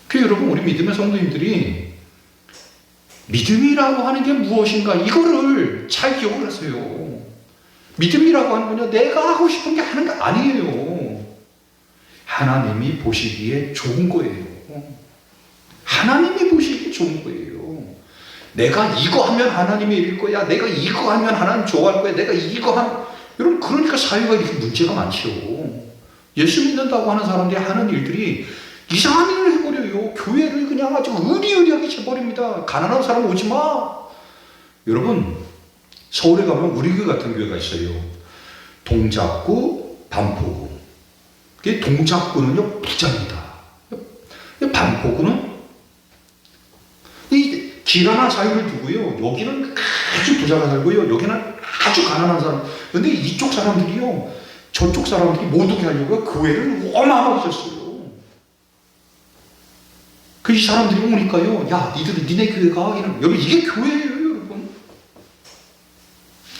그 여러분 우리 믿음의 성도님들이 믿음이라고 하는 게 무엇인가 이거를 잘 기억을 하세요. 믿음이라고 하는 건요 내가 하고 싶은 게 하는 게 아니에요. 하나님이 보시기에 좋은 거예요. 하나님이 보시기에 좋은 거예요. 내가 이거 하면 하나님이 이길 거야. 내가 이거 하면 하나님 좋아할 거야. 내가 이거 하면 여러분 그러니까 사회가 이렇게 문제가 많죠. 예수 믿는다고 하는 사람들이 하는 일들이 이상한 일을 해버려요. 교회를 그냥 아주 의리의리하게 해버립니다. 가난한 사람 오지 마. 여러분 서울에 가면 우리 교회 같은 교회가 있어요. 동작구, 반포구. 동작구는요 부자입니다. 반포구는 이 길 하나 사이를 두고요. 여기는 아주 부자가 살고요. 여기는 아주 가난한 사람. 근데 이쪽 사람들이요. 저쪽 사람들이 못 오게 하려고 교회를 어마어마하게 졌어요. 그 이 사람들이 오니까요. 야, 니네 교회가 이런 여러분 이게 교회예요, 여러분.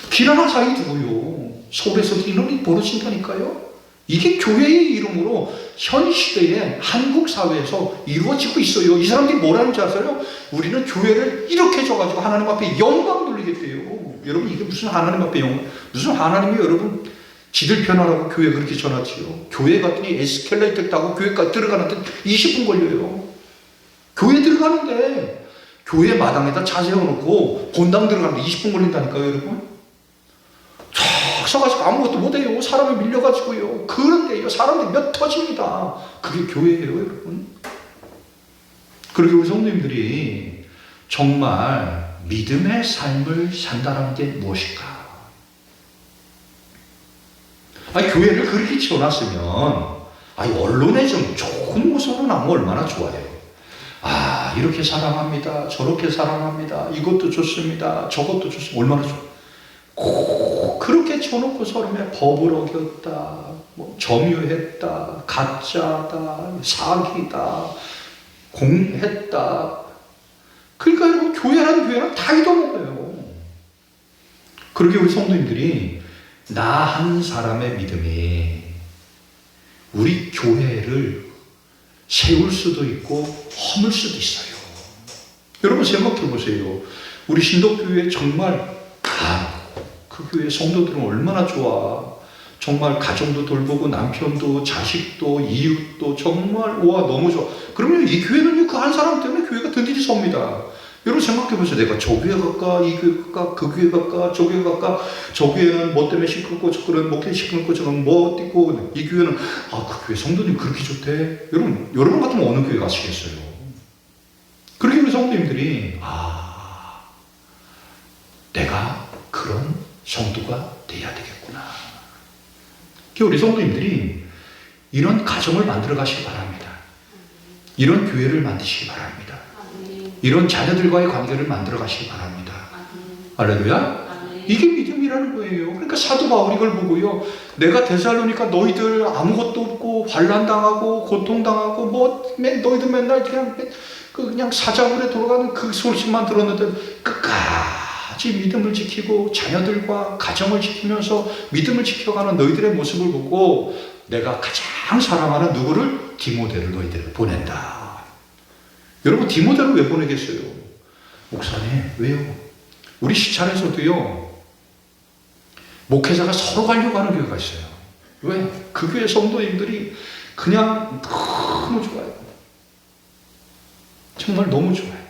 길 하나 사이 두고요. 서울에서 이런 일이 벌어진다니까요. 이게 교회의 이름으로 현 시대에 한국 사회에서 이루어지고 있어요. 이 사람들이 뭐라는지 아세요? 우리는 교회를 이렇게 해줘가지고 하나님 앞에 영광 돌리겠대요. 여러분 이게 무슨 하나님 앞에 영광, 무슨 하나님이 여러분 지들 편하라고 교회 그렇게 전하지요. 교회 갔더니 에스컬레이터 타고 교회까지 들어가는데 20분 걸려요. 교회 들어가는데 교회 마당에다 차 세워놓고 본당 들어가는데 20분 걸린다니까요, 여러분. 쫙 서가지고 아무것도 못해요. 사람이 밀려가지고요. 그런데요, 사람들이 몇 터집니다. 그게 교회예요, 여러분. 그렇게 우리 성도님들이 정말 믿음의 삶을 산다는 게 무엇일까? 교회를 그렇게 지어놨으면 언론에 좀 좋은 모습으로 나오면 얼마나 좋아요. 이렇게 사랑합니다. 저렇게 사랑합니다. 이것도 좋습니다. 저것도 좋습니다. 얼마나 좋아요. 꼭 그렇게 쳐놓고 서름에 법을 어겼다, 점유했다, 가짜다, 사기다, 공했다. 그러니까 여러분 교회는 다 잊어먹어요. 그러게 우리 성도님들이 나 한 사람의 믿음이 우리 교회를 세울 수도 있고 허물 수도 있어요. 여러분 생각해 보세요. 우리 신도교회 정말 그 교회 성도들은 얼마나 좋아. 정말 가정도 돌보고 남편도 자식도 이웃도 정말 너무 좋아. 그러면 이 교회는요 그 한 사람 때문에 교회가 든든히 섭니다. 여러분 생각해 보세요. 내가 저 교회 갈까, 이 교회 갈까, 그 교회 갈까, 저 교회 갈까. 저 교회는 뭐 때문에 시끄럽고, 저 교회는 목회 시끄럽고, 저는 뭐 뛰고, 이 교회는 그 교회 성도님 그렇게 좋대. 여러분 같으면 어느 교회 가시겠어요? 그렇게 우리 성도님들이 내가 그런 성도가 돼야 되겠구나. 우리 성도님들이 이런 가정을 만들어 가시기 바랍니다. 이런 교회를 만드시기 바랍니다. 이런 자녀들과의 관계를 만들어 가시기 바랍니다. 할렐루야. 이게 믿음이라는 거예요. 그러니까 사도 바울이 이걸 보고요. 내가 데살로니가 너희들 아무것도 없고 환난당하고 고통당하고 너희들 맨날 그냥 사자굴에 돌아가는 그 소식만 들었는데 끝까지 믿음을 지키고 자녀들과 가정을 지키면서 믿음을 지켜가는 너희들의 모습을 보고 내가 가장 사랑하는 누구를? 디모데를 너희들을 보낸다. 여러분 디모데를 왜 보내겠어요? 목사님 왜요? 우리 시찰에서도요 목회자가 서로 가려고 하는 교회가 있어요. 왜? 그 교회 성도님들이 그냥 너무 좋아요. 정말 너무 좋아요.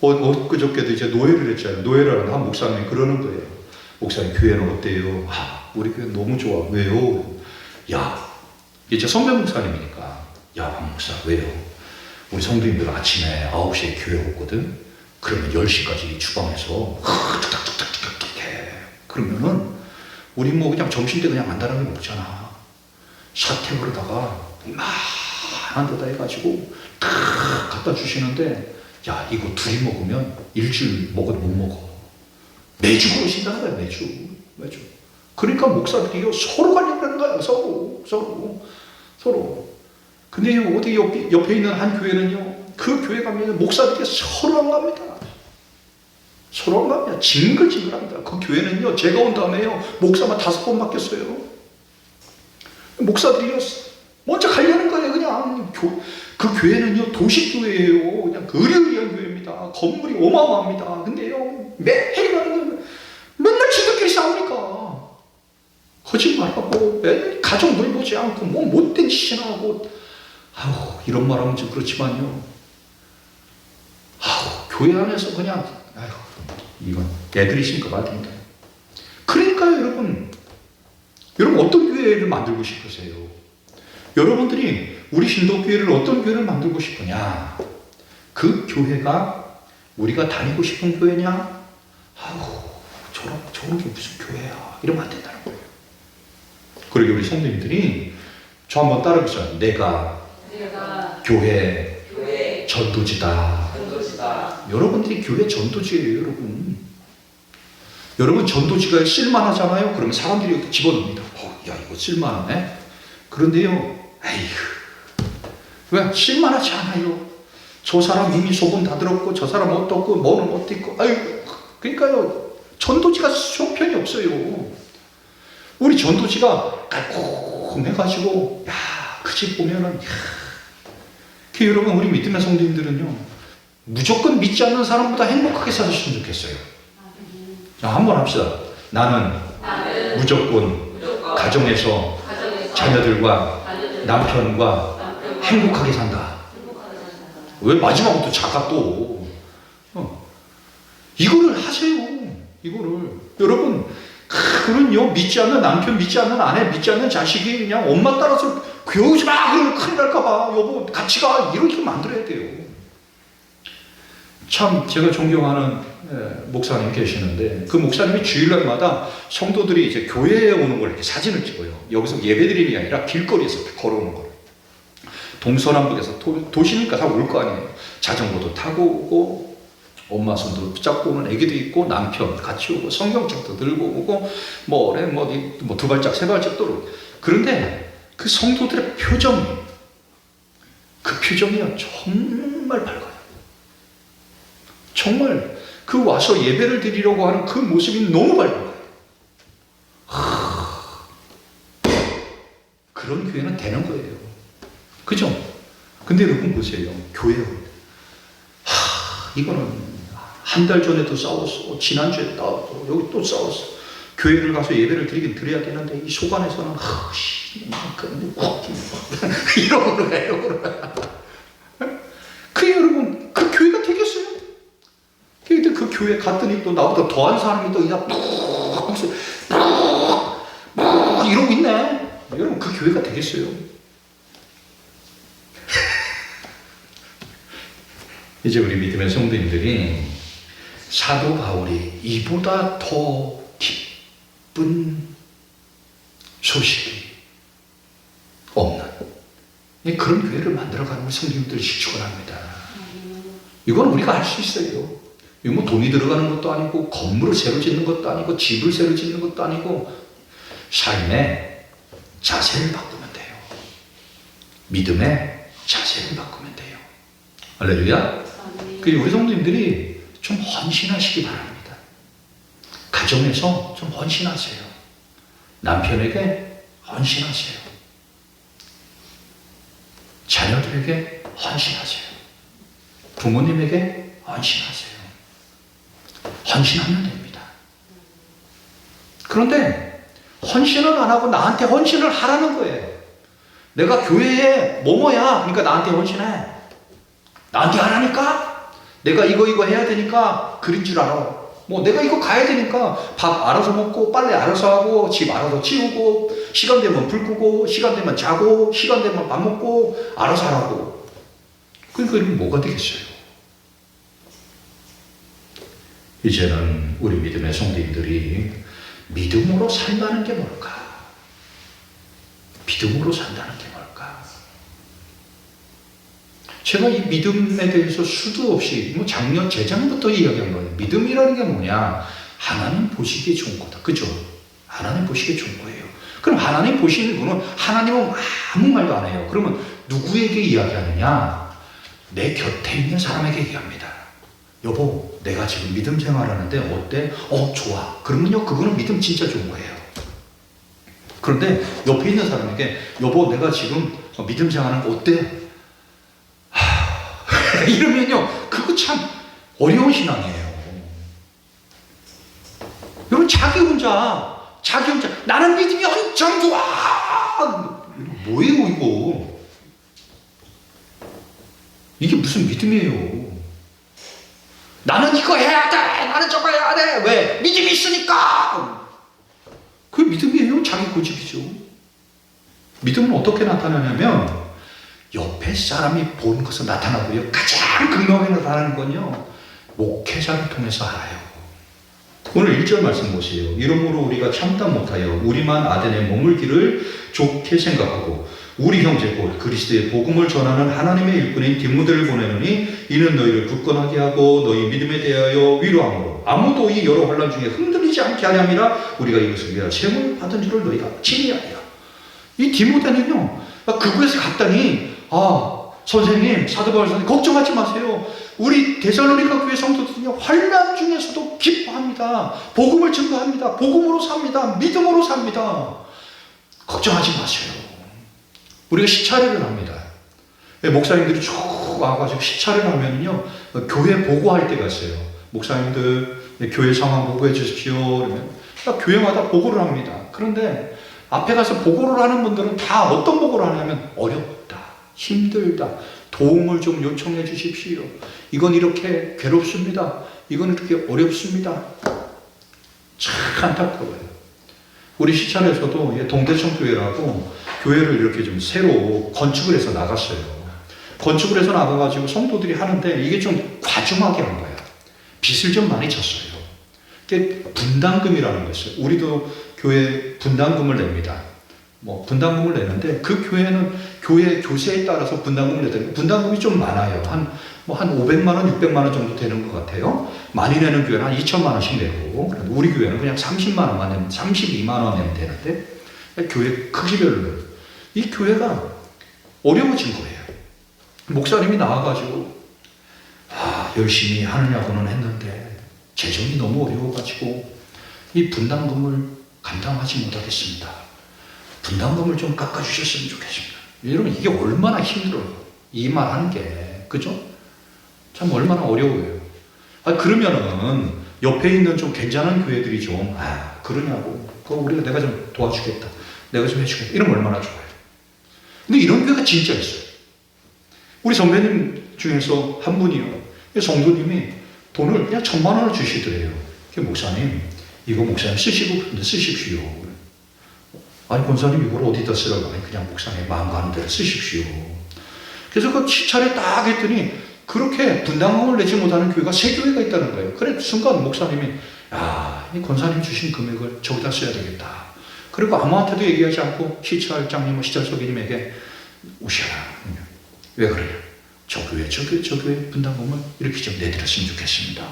엊그저께도 이제 노예를 했잖아요. 노예를 하는 한 목사님이 그러는 거예요. 목사님 교회는 어때요? 우리 교회 너무 좋아. 왜요? 이제 선배 목사님이니까 황 목사 왜요? 우리 성도님들 아침에 9시에 교회 오거든. 그러면 10시까지 주방에서 툭탁툭탁툭탁 해. 그러면은 우리 그냥 점심때 그냥 간단하게 먹잖아. 사택으로다가 이만한 데다 해가지고 탁 갖다 주시는데 이거 둘이 먹으면 일주일 먹어도 못 먹어. 매주 그러신다는 거야. 매주. 그러니까 목사들이요 서로 가려고 하는 거야. 서로. 근데요 어디 옆에 있는 한 교회는요 그 교회 가면 목사들이 서로 안 갑니다. 징글징글합니다. 그 교회는요 제가 온 다음에요 목사만 5번 바뀌었어요. 목사들이요 먼저 가려는 거예요. 그냥 그 교회는요 도시교회예요. 그냥 의리의리한 교회입니다. 건물이 어마어마합니다. 근데요 맨날 지들끼리 싸우니까 거짓말하고 맨날 가정 돌보지 않고 못된 짓이나 하고 이런 말하면 좀 그렇지만요 교회 안에서 그냥 이건 애들이 있으니까 말입니다. 그러니까요 여러분 어떤 교회를 만들고 싶으세요? 여러분들이 우리 신도교회를 어떤 교회를 만들고 싶으냐? 그 교회가 우리가 다니고 싶은 교회냐? 저런 게 무슨 교회야? 이러면 안 된다는 거예요. 그러게 우리 성도님들이 저 한번 따라해보세요. 내가 교회 전도지다. 여러분들이 교회 전도지예요. 여러분 전도지가 쓸만하잖아요. 그러면 사람들이 집어넣습니다. 이거 쓸만하네. 그런데요 왜? 쓸만하지 않아요. 저 사람 이미 소문 다 들었고 저 사람 어떻고 뭐는 어떻고 그러니까요 전도지가 형편이 없어요. 우리 전도지가 조금 해가지고, 야, 그 집 보면은, 야. 그 여러분, 우리 믿음의 성도님들은요, 무조건 믿지 않는 사람보다 행복하게 사셨으면 좋겠어요. 자, 한번 합시다. 나는 무조건 가정에서 자녀들과 남편과 행복하게 산다. 왜 마지막부터 작아 또? 이거를 하세요. 이거를. 여러분, 그런요, 믿지 않는 남편, 믿지 않는 아내, 믿지 않는 자식이 그냥 엄마 따라서 괴우지 마! 그러면 큰일 날까봐. 여보, 같이 가. 이렇게 만들어야 돼요. 참, 제가 존경하는 목사님 계시는데, 그 목사님이 주일날마다 성도들이 이제 교회에 오는 걸 이렇게 사진을 찍어요. 여기서 예배드리는 게 아니라 길거리에서 걸어오는 걸. 동서남북에서 도시니까 다 올 거 아니에요. 자전거도 타고 오고, 엄마 손도 붙잡고 오는 애기도 있고, 남편 같이 오고, 성경책도 들고 오고, 뭐 두 발짝 세 발짝 떨고. 그런데 그 성도들의 그 표정이요, 정말 밝아요. 정말 그 와서 예배를 드리려고 하는 그 모습이 너무 밝아요. 그런 교회는 되는 거예요. 그죠? 근데 여러분 보세요. 교회요. 이거는 한 달 전에도 싸웠어. 지난주에 싸웠어. 여기 또 싸웠어. 교회를 가서 예배를 드리긴 드려야 되는데 이 속안에서는 이러고 그래요. 그 여러분 그 교회가 되겠어요? 근데 그 교회 갔더니 또 나보다 더한 사람이 또 그냥 이러고 있네. 여러분 그 교회가 되겠어요? 이제 우리 믿음의 성도님들이 사도 바울이 이보다 더 기쁜 소식이 없는 그런 교회를 만들어가는 우리 성도님들을 축원합니다. 이건 우리가 할 수 있어요. 이거 뭐 돈이 들어가는 것도 아니고 건물을 새로 짓는 것도 아니고 집을 새로 짓는 것도 아니고 삶의 자세를 바꾸면 돼요. 믿음의 자세를 바꾸면 돼요. 할렐루야. 그리고 우리 성도님들이 좀 헌신하시기 바랍니다. 가정에서 좀 헌신하세요. 남편에게 헌신하세요. 자녀들에게 헌신하세요. 부모님에게 헌신하세요. 헌신하면 됩니다. 그런데 헌신을 안 하고 나한테 헌신을 하라는 거예요. 내가 교회에 뭐뭐야. 그러니까 나한테 헌신해. 나한테 하라니까? 내가 이거 해야 되니까 그런 줄 알아. 뭐 내가 이거 가야 되니까 밥 알아서 먹고 빨래 알아서 하고 집 알아서 치우고 시간 되면 불 끄고 시간 되면 자고 시간 되면 밥 먹고 알아서 하라고. 그러니까 이러면 뭐가 되겠어요? 이제는 우리 믿음의 성도님들이 믿음으로 산다는 게 뭘까? 믿음으로 산다는 게 뭘까? 제가 이 믿음에 대해서 수도 없이 작년 재작년부터 이야기한 거예요. 믿음이라는 게 뭐냐? 하나님 보시기에 좋은 거다. 그죠? 하나님 보시기에 좋은 거예요. 그럼 하나님 보시는 분은 하나님은 아무 말도 안 해요. 그러면 누구에게 이야기하느냐? 내 곁에 있는 사람에게 얘기합니다. 여보, 내가 지금 믿음 생활하는데 어때? 좋아. 그러면요, 그거는 믿음 진짜 좋은 거예요. 그런데 옆에 있는 사람에게 여보, 내가 지금 믿음 생활하는 거 어때? 이러면요, 그거 참 어려운 신앙이에요. 여러분, 자기 혼자, 나는 믿음이 엄청 좋아! 뭐예요, 이거? 이게 무슨 믿음이에요? 나는 이거 해야 돼! 나는 저거 해야 돼! 왜? 믿음이 있으니까! 그게 믿음이에요? 자기 고집이죠. 믿음은 어떻게 나타나냐면, 옆에 사람이 본 것을 나타나고요. 가장 극명하게 나타나는 건요, 목회자를 통해서 알아요. 오늘 1절 말씀 보세요. 이러므로 우리가 참다 못하여 우리만 아덴에 머물기를 좋게 생각하고 우리 형제 곧 그리스도의 복음을 전하는 하나님의 일꾼인 디모데를 보내느니 이는 너희를 굳건하게 하고 너희 믿음에 대하여 위로함으로 아무도 이 여러 환난 중에 흔들리지 않게 하려니라. 우리가 이것을 위하여 세움을 받은 줄을 너희가 친히하리라. 이 디모데는요, 그곳에 갔더니 선생님, 사도 바울 선생님, 걱정하지 마세요. 우리 데살로니가 교회 성도들은요, 환난 중에서도 기뻐합니다. 복음을 증거합니다. 복음으로 삽니다. 믿음으로 삽니다. 걱정하지 마세요. 우리가 시차례를 합니다. 목사님들이 쭉 와가지고 시차례를 하면요, 교회 보고할 때가 있어요. 목사님들 교회 상황 보고해 주십시오. 그러면 교회마다 보고를 합니다. 그런데 앞에 가서 보고를 하는 분들은 다 어떤 보고를 하냐면 어렵다, 힘들다, 도움을 좀 요청해 주십시오. 이건 이렇게 괴롭습니다. 이건 이렇게 어렵습니다. 참 안타까워요. 우리 시찰에서도 동대천 교회라고 교회를 이렇게 좀 새로 건축을 해서 나갔어요. 건축을 해서 나가가지고 성도들이 하는데 이게 좀 과중하게 한 거야. 빚을 좀 많이 졌어요. 이게 분담금이라는 거 있어요. 우리도 교회 분담금을 냅니다. 분담금을 내는데 그 교회는 교회 교세에 따라서 분담금을 내더니 분담금이 좀 많아요. 한 500만 원, 600만 원 정도 되는 것 같아요. 많이 내는 교회는 한 2천만 원씩 내고, 우리 교회는 그냥 30만 원만 내면, 32만 원 내면 되는데, 교회 크기별로. 이 교회가 어려워진 거예요. 목사님이 나와가지고, 열심히 하느냐고는 했는데, 재정이 너무 어려워가지고, 이 분담금을 감당하지 못하겠습니다. 분담금을 좀 깎아주셨으면 좋겠습니다. 여러분, 이게 얼마나 힘들어요. 이 말 하는 게. 그죠? 참 얼마나 어려워요. 그러면은 옆에 있는 좀 괜찮은 교회들이 좀 그러냐고. 그거 내가 좀 도와주겠다. 내가 좀 해주겠다. 이러면 얼마나 좋아요. 근데 이런 교회가 진짜 있어요. 우리 선배님 중에서 한 분이요. 성도님이 돈을 그냥 1,000만 원을 주시더래요. 목사님, 이거 목사님 쓰십시오. 아니, 권사님 이걸 어디다 쓰라고? 아니, 그냥 목사님 마음 가는 대로 쓰십시오. 그래서 그 시찰에 딱 했더니 그렇게 분담금을 내지 못하는 교회가 3교회가 있다는 거예요. 그래, 순간 목사님이, 이 권사님 주신 금액을 저기다 써야 되겠다. 그리고 아무한테도 얘기하지 않고 시찰장님, 시찰서기님에게 오셔라. 왜 그래요? 저 교회 분담금을 이렇게 좀 내드렸으면 좋겠습니다.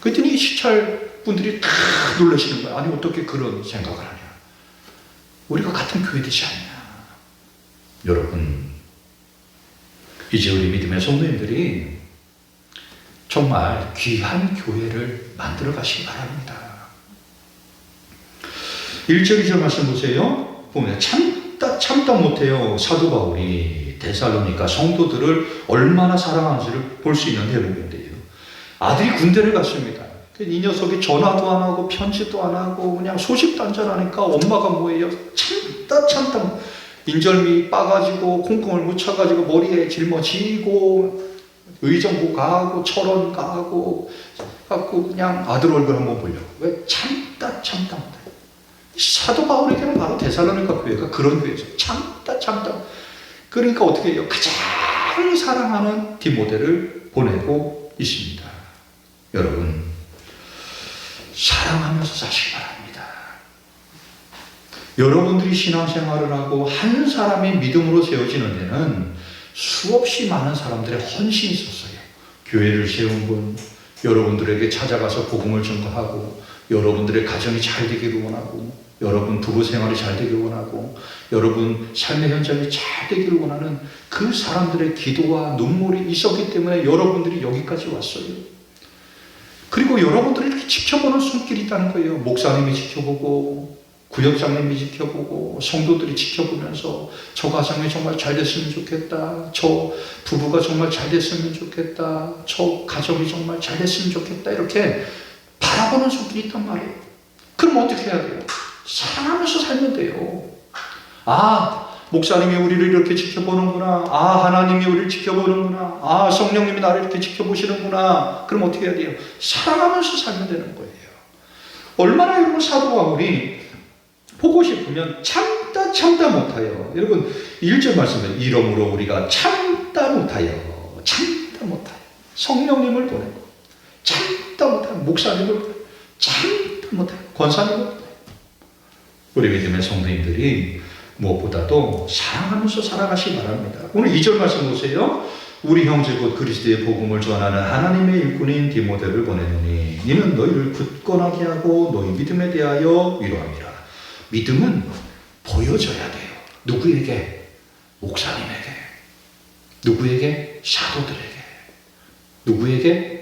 그랬더니 시찰 분들이 다 놀라시는 거예요. 아니, 어떻게 그런 생각을 하냐. 우리가 같은 교회 되지 않냐. 여러분, 이제 우리 믿음의 성도님들이 정말 귀한 교회를 만들어 가시기 바랍니다. 1절 2절 말씀 보세요. 보면 참다 못해요. 사도 바울이 데살로니가 성도들을 얼마나 사랑하는지를 볼 수 있는 대목인데요. 아들이 군대를 갔습니다. 이 녀석이 전화도 안 하고 편지도 안 하고 그냥 소식도 안 전하니까 엄마가 뭐예요? 참다 인절미 빠가지고 콩콩을 묻혀가지고 머리에 짊어지고 의정부 가고 철원 가고 갖고 그냥 아들 얼굴 한번 보려고. 왜? 참다 못해. 사도 바울에게는 바로 데살로니가 교회가 그런 교회죠. 참다. 그러니까 어떻게 해요? 가장 사랑하는 디모데를 보내고 있습니다. 여러분, 사랑하면서 사시기 바랍니다. 여러분들이 신앙생활을 하고 한 사람이 믿음으로 세워지는 데는 수없이 많은 사람들의 헌신이 있었어요. 교회를 세운 분, 여러분들에게 찾아가서 복음을 전가하고, 여러분들의 가정이 잘 되기를 원하고, 여러분 부부 생활이 잘 되기를 원하고, 여러분 삶의 현장이 잘 되기를 원하는 그 사람들의 기도와 눈물이 있었기 때문에 여러분들이 여기까지 왔어요. 그리고 여러분들을 이렇게 지켜보는 손길이 있다는 거예요. 목사님이 지켜보고, 구역장님이 지켜보고, 성도들이 지켜보면서 저 가정이 정말 잘 됐으면 좋겠다. 저 부부가 정말 잘 됐으면 좋겠다. 저 가정이 정말 잘 됐으면 좋겠다. 이렇게 바라보는 손길이 있단 말이에요. 그럼 어떻게 해야 돼요? 사랑하면서 살면 돼요. 목사님이 우리를 이렇게 지켜보는구나. 하나님이 우리를 지켜보는구나. 성령님이 나를 이렇게 지켜보시는구나. 그럼 어떻게 해야 돼요? 사랑하면서 살면 되는 거예요. 얼마나 여러분 사도 바울이 보고 싶으면 참다 못하여. 여러분 1절 말씀에 이러므로 우리가 참다 못하여. 성령님을 보내고 참다 못하여. 목사님을 보내고 참다 못하여. 권사님을 보내고. 우리 믿음의 성도님들이 무엇보다도 사랑하면서 살아가시기 바랍니다. 오늘 2절 말씀 보세요. 우리 형제 곧 그리스도의 복음을 전하는 하나님의 일꾼인 디모데를 보내노니 이는 너희를 굳건하게 하고 너희 믿음에 대하여 위로함이라. 믿음은 보여져야 돼요. 누구에게? 목사님에게. 누구에게? 사도들에게. 누구에게?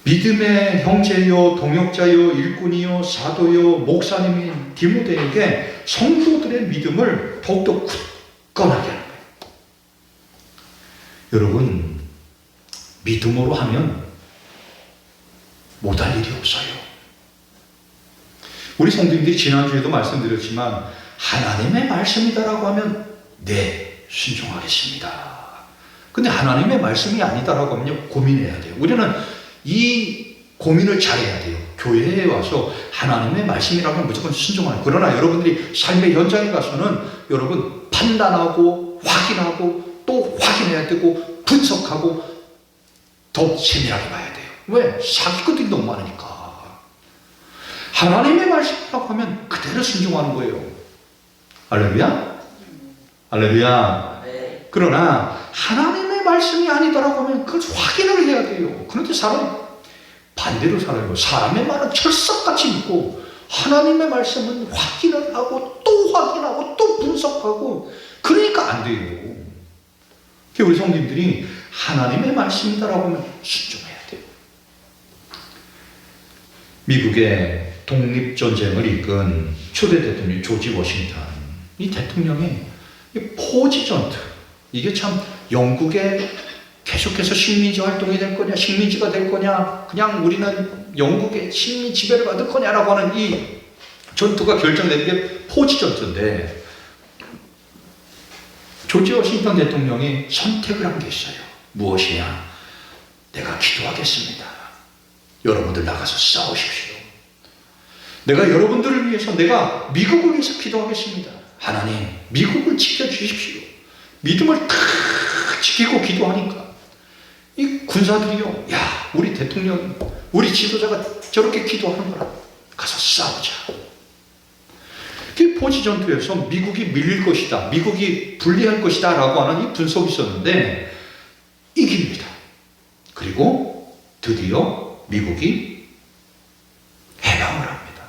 믿음의 형제요, 동역자요, 일꾼이요, 사도요, 목사님인 디모데에게 성도들에게 성도들의 믿음을 더욱더 굳건하게 하는 거예요. 여러분, 믿음으로 하면 못할 일이 없어요. 우리 성도님들이 지난주에도 말씀드렸지만 하나님의 말씀이다라고 하면 네, 순종하겠습니다. 근데 하나님의 말씀이 아니다라고 하면 고민해야 돼요. 우리는 이 고민을 잘해야 돼요. 교회에 와서 하나님의 말씀이라고 하면 무조건 순종하는. 그러나 여러분들이 삶의 현장에 가서는 여러분 판단하고 확인하고 또 확인해야 되고 분석하고 더 세밀하게 봐야 돼요. 왜? 사기꾼들이 너무 많으니까. 하나님의 말씀이라고 하면 그대로 순종하는 거예요. 할렐루야? 할렐루야? 네. 그러나 하나님의 말씀이 아니더라고 하면 그걸 확인을 해야 돼요. 그런데 사람이 반대로 살아요. 사람의 말은 철석같이 믿고 하나님의 말씀은 확인을 하고 또 확인하고 또 분석하고 그러니까 안 돼요. 우리 성도님들이 하나님의 말씀이다라고 하면 순종해야 돼요. 미국의 독립전쟁을 이끈 초대 대통령 조지 워싱턴, 이 대통령의 포지 전투, 이게 참 영국의 계속해서 식민지 활동이 될 거냐, 식민지가 될 거냐, 그냥 우리는 영국의 식민 지배를 받을 거냐라고 하는 이 전투가 결정되는 게 포지 전투인데, 조지 워싱턴 대통령이 선택을 한 게 있어요. 무엇이냐? 내가 기도하겠습니다. 여러분들 나가서 싸우십시오. 내가 여러분들을 위해서, 내가 미국을 위해서 기도하겠습니다. 하나님, 미국을 지켜주십시오. 믿음을 탁 지키고 기도하니까 이 군사들이요, 야, 우리 대통령, 우리 지도자가 저렇게 기도하는 거라, 가서 싸우자. 그 포지 전투에서 미국이 밀릴 것이다, 미국이 불리할 것이다 라고 하는 이 분석이 있었는데 이깁니다. 그리고 드디어 미국이 해방을 합니다.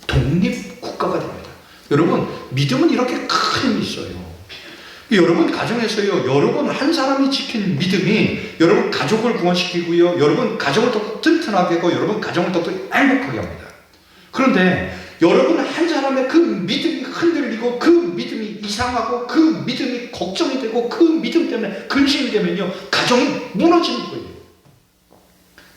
독립국가가 됩니다. 여러분, 믿음은 이렇게 큰 힘이 있어요. 여러분 가정에서요, 여러분 한 사람이 지킨 믿음이 여러분 가족을 구원시키고요, 여러분 가정을 더 튼튼하게 하고 여러분 가정을 더 행복하게 합니다. 그런데 여러분 한 사람의 그 믿음이 흔들리고 그 믿음이 이상하고 그 믿음이 걱정이 되고 그 믿음 때문에 근심이 되면요, 가정이 무너지는 거예요.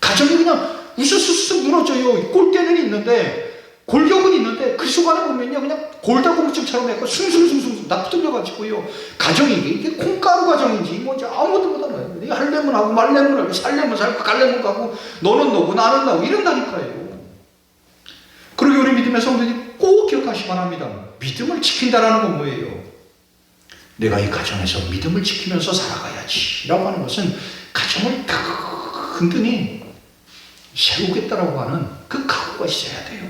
가정이 그냥 우수수수 무너져요. 꼴대는 있는데, 골격은 있는데 그 순간에 보면요, 그냥 골다공증처럼 약간 숭숭숭숭 나쁘들려가지고요, 가정이 이게 콩가루 가정인지 뭔지 아무도 못알아요. 이게 할래면 하고 말래면 하고 살래면 살고 갈래면 가고 너는 너고 나는 나고 이런다니까요. 그리고 우리 믿음의 성도들이 꼭 기억하시기 바랍니다. 믿음을 지킨다라는 건 뭐예요? 내가 이 가정에서 믿음을 지키면서 살아가야지 라고 하는 것은 가정을 든든히 세우겠다라고 하는 그 각오가 있어야 돼요.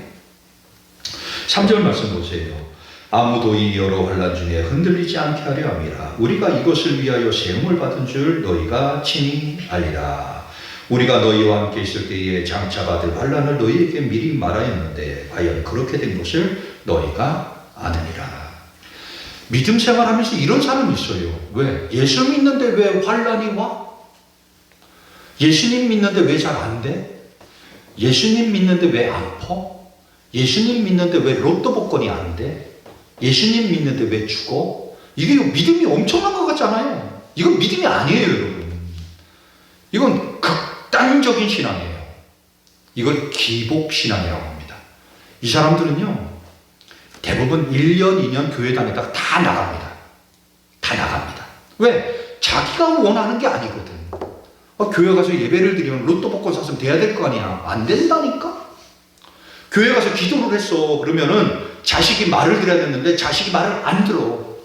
3절 말씀 보세요. 아무도 이 여러 환난 중에 흔들리지 않게 하려 함이라. 우리가 이것을 위하여 세움을 받은 줄 너희가 친히 알리라. 우리가 너희와 함께 있을 때에 장차 받을 환난을 너희에게 미리 말하였는데 과연 그렇게 된 것을 너희가 아느니라. 믿음 생활하면서 이런 사람이 있어요. 왜? 예수 믿는데 왜 환난이 와? 예수님 믿는데 왜 잘 안 돼? 예수님 믿는데 왜 아파? 예수님 믿는데 왜 로또 복권이 안 돼? 예수님 믿는데 왜 죽어? 이게 믿음이 엄청난 것 같잖아요. 이건 믿음이 아니에요, 여러분. 이건 극단적인 신앙이에요. 이걸 기복신앙이라고 합니다. 이 사람들은요, 대부분 1년, 2년 교회 다니다가 다 나갑니다. 다 나갑니다. 왜? 자기가 원하는 게 아니거든. 교회 가서 예배를 드리면 로또 복권 샀으면 돼야 될 거 아니야. 안 된다니까? 교회 가서 기도를 했어. 그러면은 자식이 말을 들어야 되는데 자식이 말을 안 들어.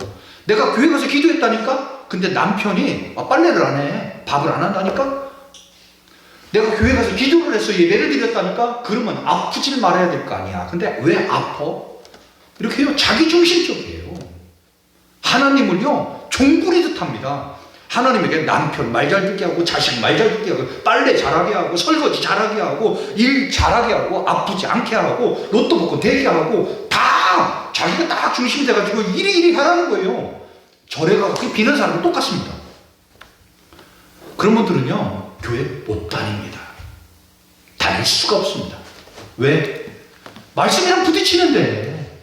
내가 교회 가서 기도했다니까? 근데 남편이 빨래를 안 해. 밥을 안 한다니까? 내가 교회 가서 기도를 했어. 예배를 드렸다니까? 그러면 아프질 말아야 될 거 아니야. 근데 왜 아파? 이렇게 해요. 자기중심적이에요. 하나님을요, 종부리듯 합니다. 하나님에게 남편 말 잘 듣게 하고 자식 말 잘 듣게 하고 빨래 잘하게 하고 설거지 잘하게 하고 일 잘하게 하고 아프지 않게 하고 로또 복권 되게 하고 다 자기가 딱 중심이 돼가지고 이리 하라는 거예요. 절에 가서 비는 사람도 똑같습니다. 그런 분들은요, 교회 못 다닙니다. 다닐 수가 없습니다. 왜? 말씀이랑 부딪히는데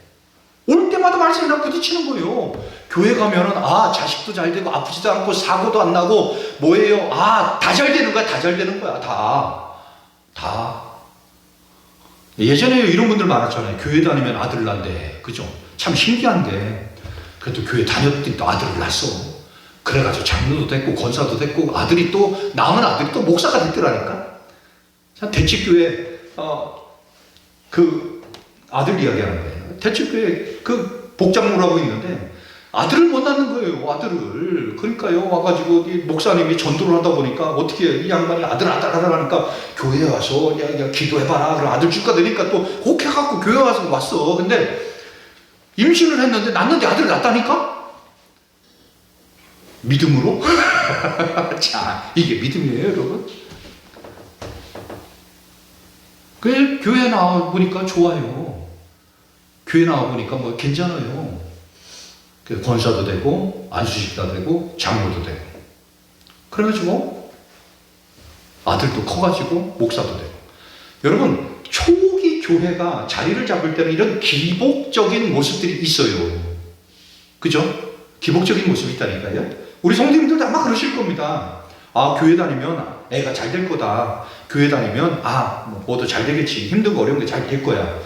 올 때마다 말씀이랑 부딪히는 거예요. 교회 가면은 자식도 잘 되고 아프지도 않고 사고도 안 나고 뭐예요? 다 잘 되는 거야. 다 잘 되는 거야. 다. 예전에 이런 분들 많았잖아요. 교회 다니면 아들 난대. 그죠? 참 신기한 게 그래도 교회 다녔더니 또 아들을 낳았어. 그래가지고 장로도 됐고 권사도 됐고 아들이 또 남은 아들이 또 목사가 됐더라니까. 대치교회 그 아들 이야기하는 거예요. 대치교회 그 복장로라고 있는데 아들을 못 낳는 거예요. 아들을. 그러니까요. 와가지고 목사님이 전도를 하다 보니까 어떻게 이 양반이 아들 하니까 교회에 와서 야 기도해봐라. 그럼 아들 줄까 되니까 또 혹해갖고 교회 와서 왔어. 근데 임신을 했는데 낳는데 아들을 낳았다니까? 믿음으로? 자, 이게 믿음이에요, 여러분. 그 교회 나와 보니까 좋아요. 교회 나와 보니까 뭐 괜찮아요. 권사도 되고 안수집사 되고 장로도 되고. 그래가지고 아들도 커가지고 목사도 되고. 여러분 초기 교회가 자리를 잡을 때는 이런 기복적인 모습들이 있어요. 그죠? 기복적인 모습이 있다니까요. 우리 성도님들도 아마 그러실 겁니다. 교회 다니면 애가 잘 될 거다. 교회 다니면 뭐도 잘 되겠지. 힘들고 어려운 게 잘 될 거야.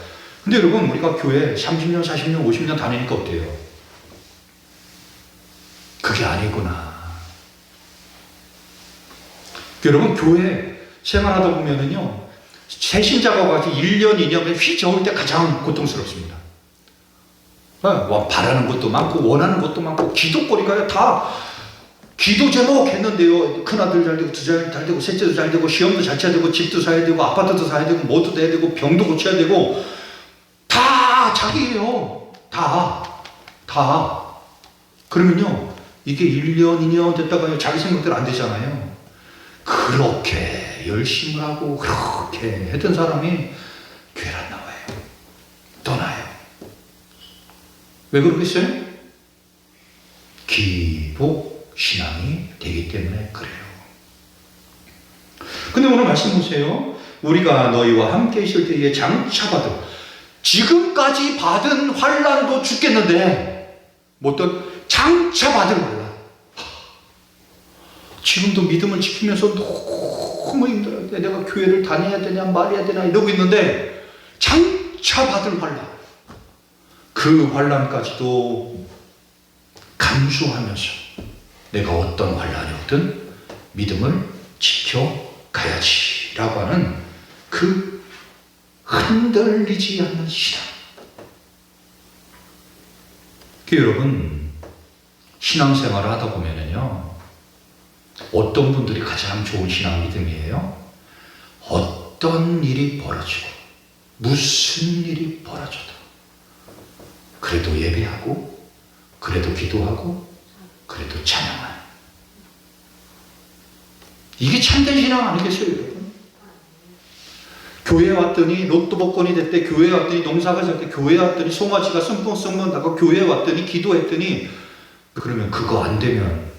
근데 여러분 우리가 교회 30년, 40년, 50년 다니니까 어때요? 그게 아니구나. 여러분 교회 생활하다 보면은요 새신자가 와서 1년, 2년에 휘저을 때 가장 고통스럽습니다. 바라는 것도 많고 원하는 것도 많고 기도거리가 다 기도 제목 했는데요. 큰아들 잘 되고 두살 잘 되고 셋째도 잘 되고 시험도 잘 쳐야 되고 집도 사야 되고 아파트도 사야 되고 뭐도 돼야 되고 병도 고쳐야 되고 다 자기예요. 다. 그러면요 이게 1년, 2년 됐다가 자기 생각대로 안 되잖아요. 그렇게 열심히 하고 그렇게 했던 사람이 교회를 안 나와요. 떠나요. 왜 그러겠어요? 기복 신앙이 되기 때문에 그래요. 근데 오늘 말씀 보세요. 우리가 너희와 함께 있을 때에 장차 받은 지금까지 받은 환난도 죽겠는데 어떤 장차 받은 환난. 지금도 믿음을 지키면서 너무 힘들어요. 내가 교회를 다녀야 되냐 말해야 되냐 이러고 있는데 장차 받을 환난. 그 환난까지도 감수하면서 내가 어떤 환난이 오든 믿음을 지켜가야지 라고 하는 그 흔들리지 않는 신앙. 여러분 신앙생활을 하다 보면은요 어떤 분들이 가장 좋은 신앙 믿음이에요? 어떤 일이 벌어지고 무슨 일이 벌어져도 그래도 예배하고 그래도 기도하고 그래도 찬양하는 이게 참된 신앙 아니겠어요 여러분? 교회 왔더니 로또 복권이 됐대. 교회 왔더니 농사가 잘 때. 교회 왔더니 송아지가 씀뻑씀뻑 나고 교회 왔더니 기도했더니 그러면 그거 안 되면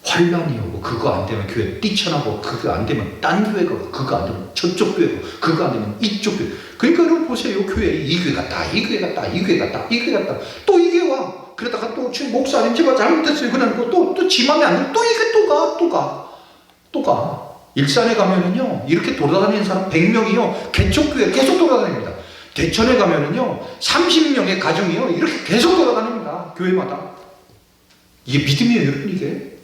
환란이 오고 그거 안 되면 교회 뛰쳐나고 그거 안 되면 딴 교회 가고 그거 안 되면 저쪽 교회 가고 그거 안 되면 이쪽 교회. 그러니까 여러분 보세요. 교회 이 교회 갔다 이 교회 갔다 이 교회 갔다 이 교회 갔다 또 이 교회 와. 그러다가 또 목사님 제가 잘못했어요. 그러니까 또 지 맘에 안 들면 또 이게 또 가. 일산에 가면은요 이렇게 돌아다니는 사람 100명이요 개척교회 계속 돌아다닙니다. 대천에 가면은요 30명의 가정이요 이렇게 계속 돌아다닙니다. 교회마다. 이게 믿음이에요 여러분 이게.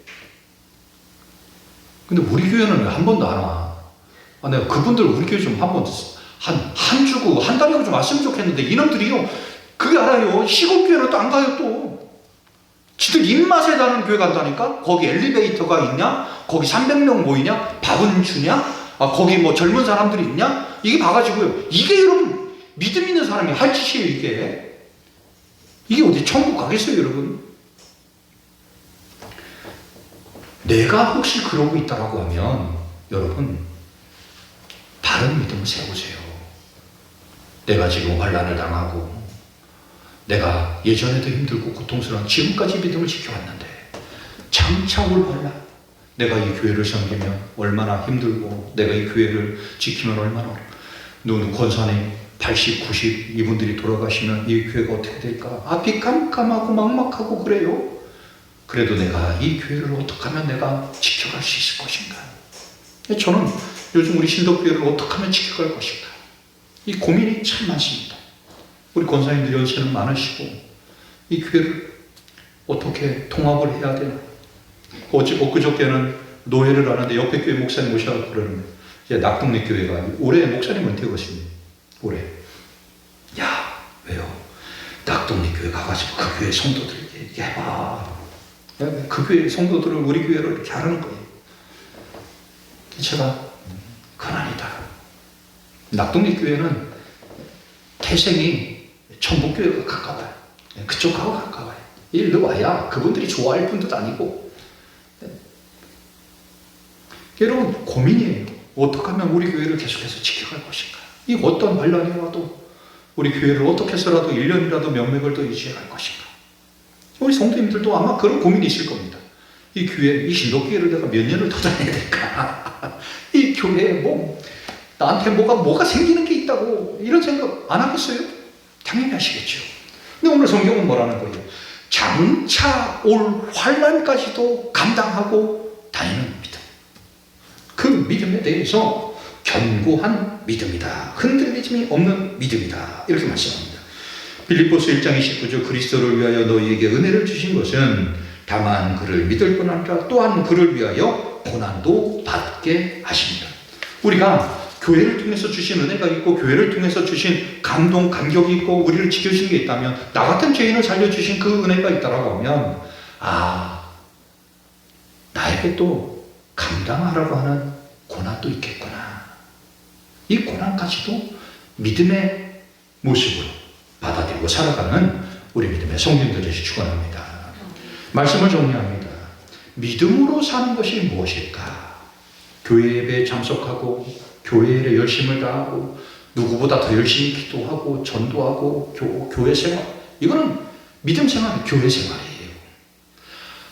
근데 우리 교회는 왜 한 번도 안 와? 내가 그분들 우리 교회 좀 한 번 한 주고 한 달이고 좀 왔으면 좋겠는데 이놈들이요 그게 알아요. 시골 교회는 또 안 가요 또. 지들 입맛에 닿는 교회 간다니까? 거기 엘리베이터가 있냐? 거기 300명 모이냐? 밥은 주냐? 거기 뭐 젊은 사람들이 있냐? 이게 봐가지고요. 이게 여러분 믿음 있는 사람이 할 짓이에요 이게. 이게 어디 천국 가겠어요 여러분? 내가 혹시 그러고 있다라고 하면 여러분 바른 믿음을 세우세요. 내가 지금 환난을 당하고 내가 예전에도 힘들고 고통스러운 지금까지 믿음을 지켜왔는데 장차 올 환난 내가 이 교회를 섬기면 얼마나 힘들고 내가 이 교회를 지키면 얼마나 누구 권사님 80, 90 이분들이 돌아가시면 이 교회가 어떻게 될까? 앞이 깜깜하고 막막하고 그래요. 그래도 내가 이 교회를 어떻게 하면 내가 지켜갈 수 있을 것인가? 저는 요즘 우리 신덕교회를 어떻게 하면 지켜갈 것인가? 이 고민이 참 많습니다. 우리 권사님들 연세는 많으시고 이 교회를 어떻게 통합을 해야 되나? 엊그저께는 노회를 하는데 옆에 교회 목사님 오셔서 그러는 거예요. 이제 낙동리 교회가 올해 목사님 은퇴하거든요. 올해. 야, 왜요? 낙동리 교회 가가지고 그 교회 성도들 얘기해봐. 그 교회 성도들을 우리 교회로 이렇게 하라는 거예요. 제가 고난이다. 낙동리 교회는 태생이 천북교회가 가까워요. 그쪽하고 가까워요. 일로 와야 그분들이 좋아할 뿐도 아니고. 여러분 고민이에요. 어떻게 하면 우리 교회를 계속해서 지켜갈 것인가? 이 어떤 반란이 와도 우리 교회를 어떻게 해서라도 1년이라도 명맥을 더 유지할 것인가? 우리 성도님들도 아마 그런 고민이 있을 겁니다. 이 교회, 이 신덕교회를 내가 몇 년을 더 다녀야 될까? 이 교회에 나한테 뭐가 생기는 게 있다고 이런 생각 안 하겠어요? 당연히 하시겠죠. 근데 오늘 성경은 뭐라는 거예요? 장차 올 환난까지도 감당하고 다니는 믿음. 그 믿음에 대해서 견고한 믿음이다. 흔들리짐이 없는 믿음이다. 이렇게 말씀합니다. 빌립보서 1장 29절 그리스도를 위하여 너희에게 은혜를 주신 것은 다만 그를 믿을 뿐 아니라 또한 그를 위하여 고난도 받게 하십니다. 우리가 교회를 통해서 주신 은혜가 있고 교회를 통해서 주신 감동, 감격이 있고 우리를 지켜주신 게 있다면 나 같은 죄인을 살려주신 그 은혜가 있다라고 하면 나에게 또 감당하라고 하는 고난도 있겠구나. 이 고난까지도 믿음의 모습으로 받아들이고 살아가는 우리 믿음의 성도들이 축원합니다. 말씀을 정리합니다. 믿음으로 사는 것이 무엇일까? 교회 예배에 참석하고 교회에 열심을 다하고 누구보다 더 열심히 기도하고 전도하고 교회 생활, 이거는 믿음 생활, 교회 생활이에요.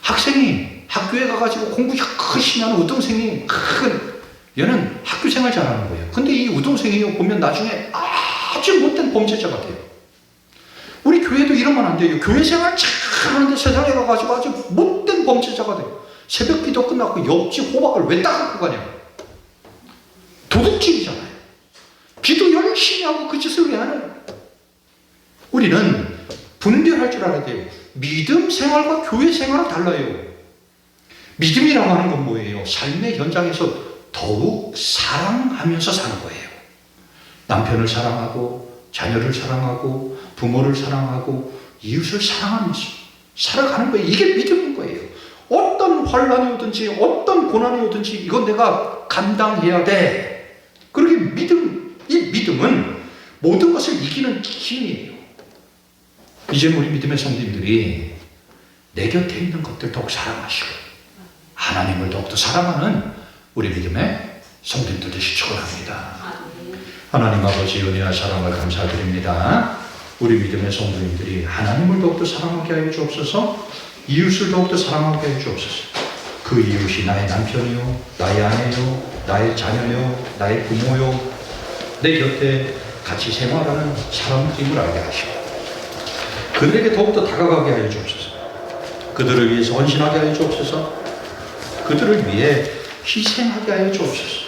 학생이 학교에 가가지고 공부 열심히 하는 우등생이 얘는 학교 생활 잘하는 거예요. 근데 이 우등생이 보면 나중에 아주 못된 범죄자가 돼요. 우리 교회도 이러면 안 돼요. 교회 생활 잘하는데 세상에 가가지고 아주 못된 범죄자가 돼요. 새벽 기도 끝나고 옆집 호박을 왜 따갖고 가냐? 도둑질이잖아요. 기도 열심히 하고 그 짓을 왜 하는? 우리는 분별할 줄 알아야 돼요. 믿음 생활과 교회 생활은 달라요. 믿음이라고 하는 건 뭐예요? 삶의 현장에서 더욱 사랑하면서 사는 거예요. 남편을 사랑하고 자녀를 사랑하고 부모를 사랑하고 이웃을 사랑하면서 살아가는 거예요. 이게 믿음인 거예요. 어떤 환란이 오든지 어떤 고난이 오든지 이건 내가 감당해야 돼. 그렇게 이 믿음은 모든 것을 이기는 힘이에요. 이제 우리 믿음의 성도님들이 내 곁에 있는 것들 더욱 사랑하시고 하나님을 더욱더 사랑하는 우리 믿음의 성도님들 되시기 축원합니다. 하나님 아버지 은혜와 사랑을 감사드립니다. 우리 믿음의 성도님들이 하나님을 더욱더 사랑하게 하여 주옵소서. 이웃을 더욱더 사랑하게 하여 주옵소서. 그 이웃이 나의 남편이요, 나의 아내요, 나의 자녀요, 나의 부모요, 내 곁에 같이 생활하는 사람들임을 알게 하시고 그들에게 더욱더 다가가게 하여 주옵소서. 그들을 위해서 헌신하게 하여 주옵소서. 그들을 위해 희생하게 하여 주옵소서.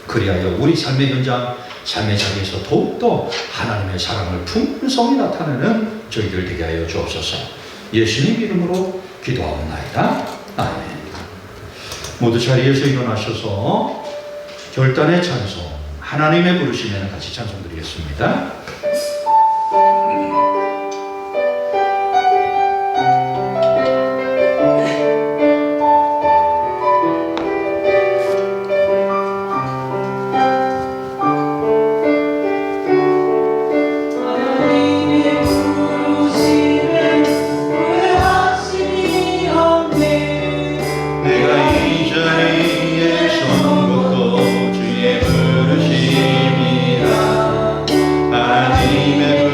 그리하여 우리 삶의 현장, 삶의 자리에서 더욱더 하나님의 사랑을 풍성히 나타내는 저희들 되게 하여 주옵소서. 예수님 이름으로 기도하옵나이다. 아멘. 모두 자리에서 일어나셔서 결단의 찬송, 하나님의 부르심에는 같이 찬송 드리겠습니다. 하나님의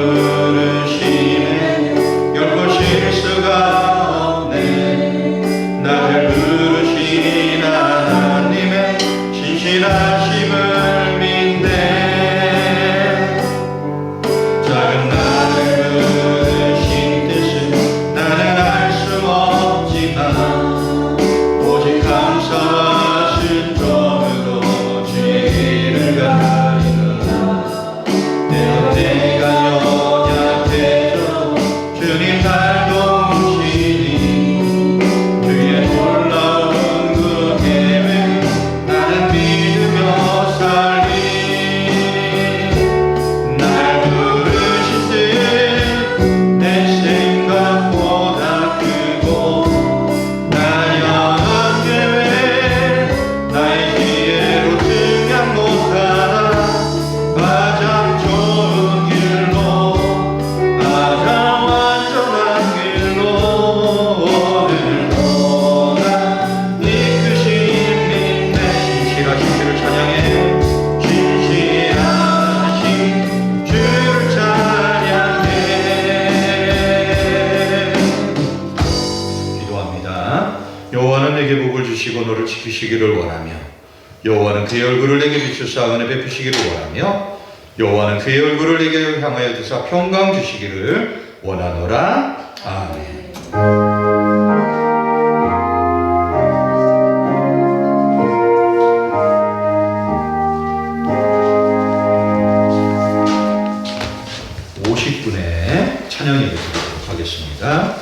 지키시기를 원하며 여호와는 그의 얼굴을 내게 비추사 은혜 베푸시기를 원하며 여호와는 그의 얼굴을 내게 향하여 드사 평강 주시기를 원하노라. 아멘. 50분에 찬양이 드리도록 하겠습니다.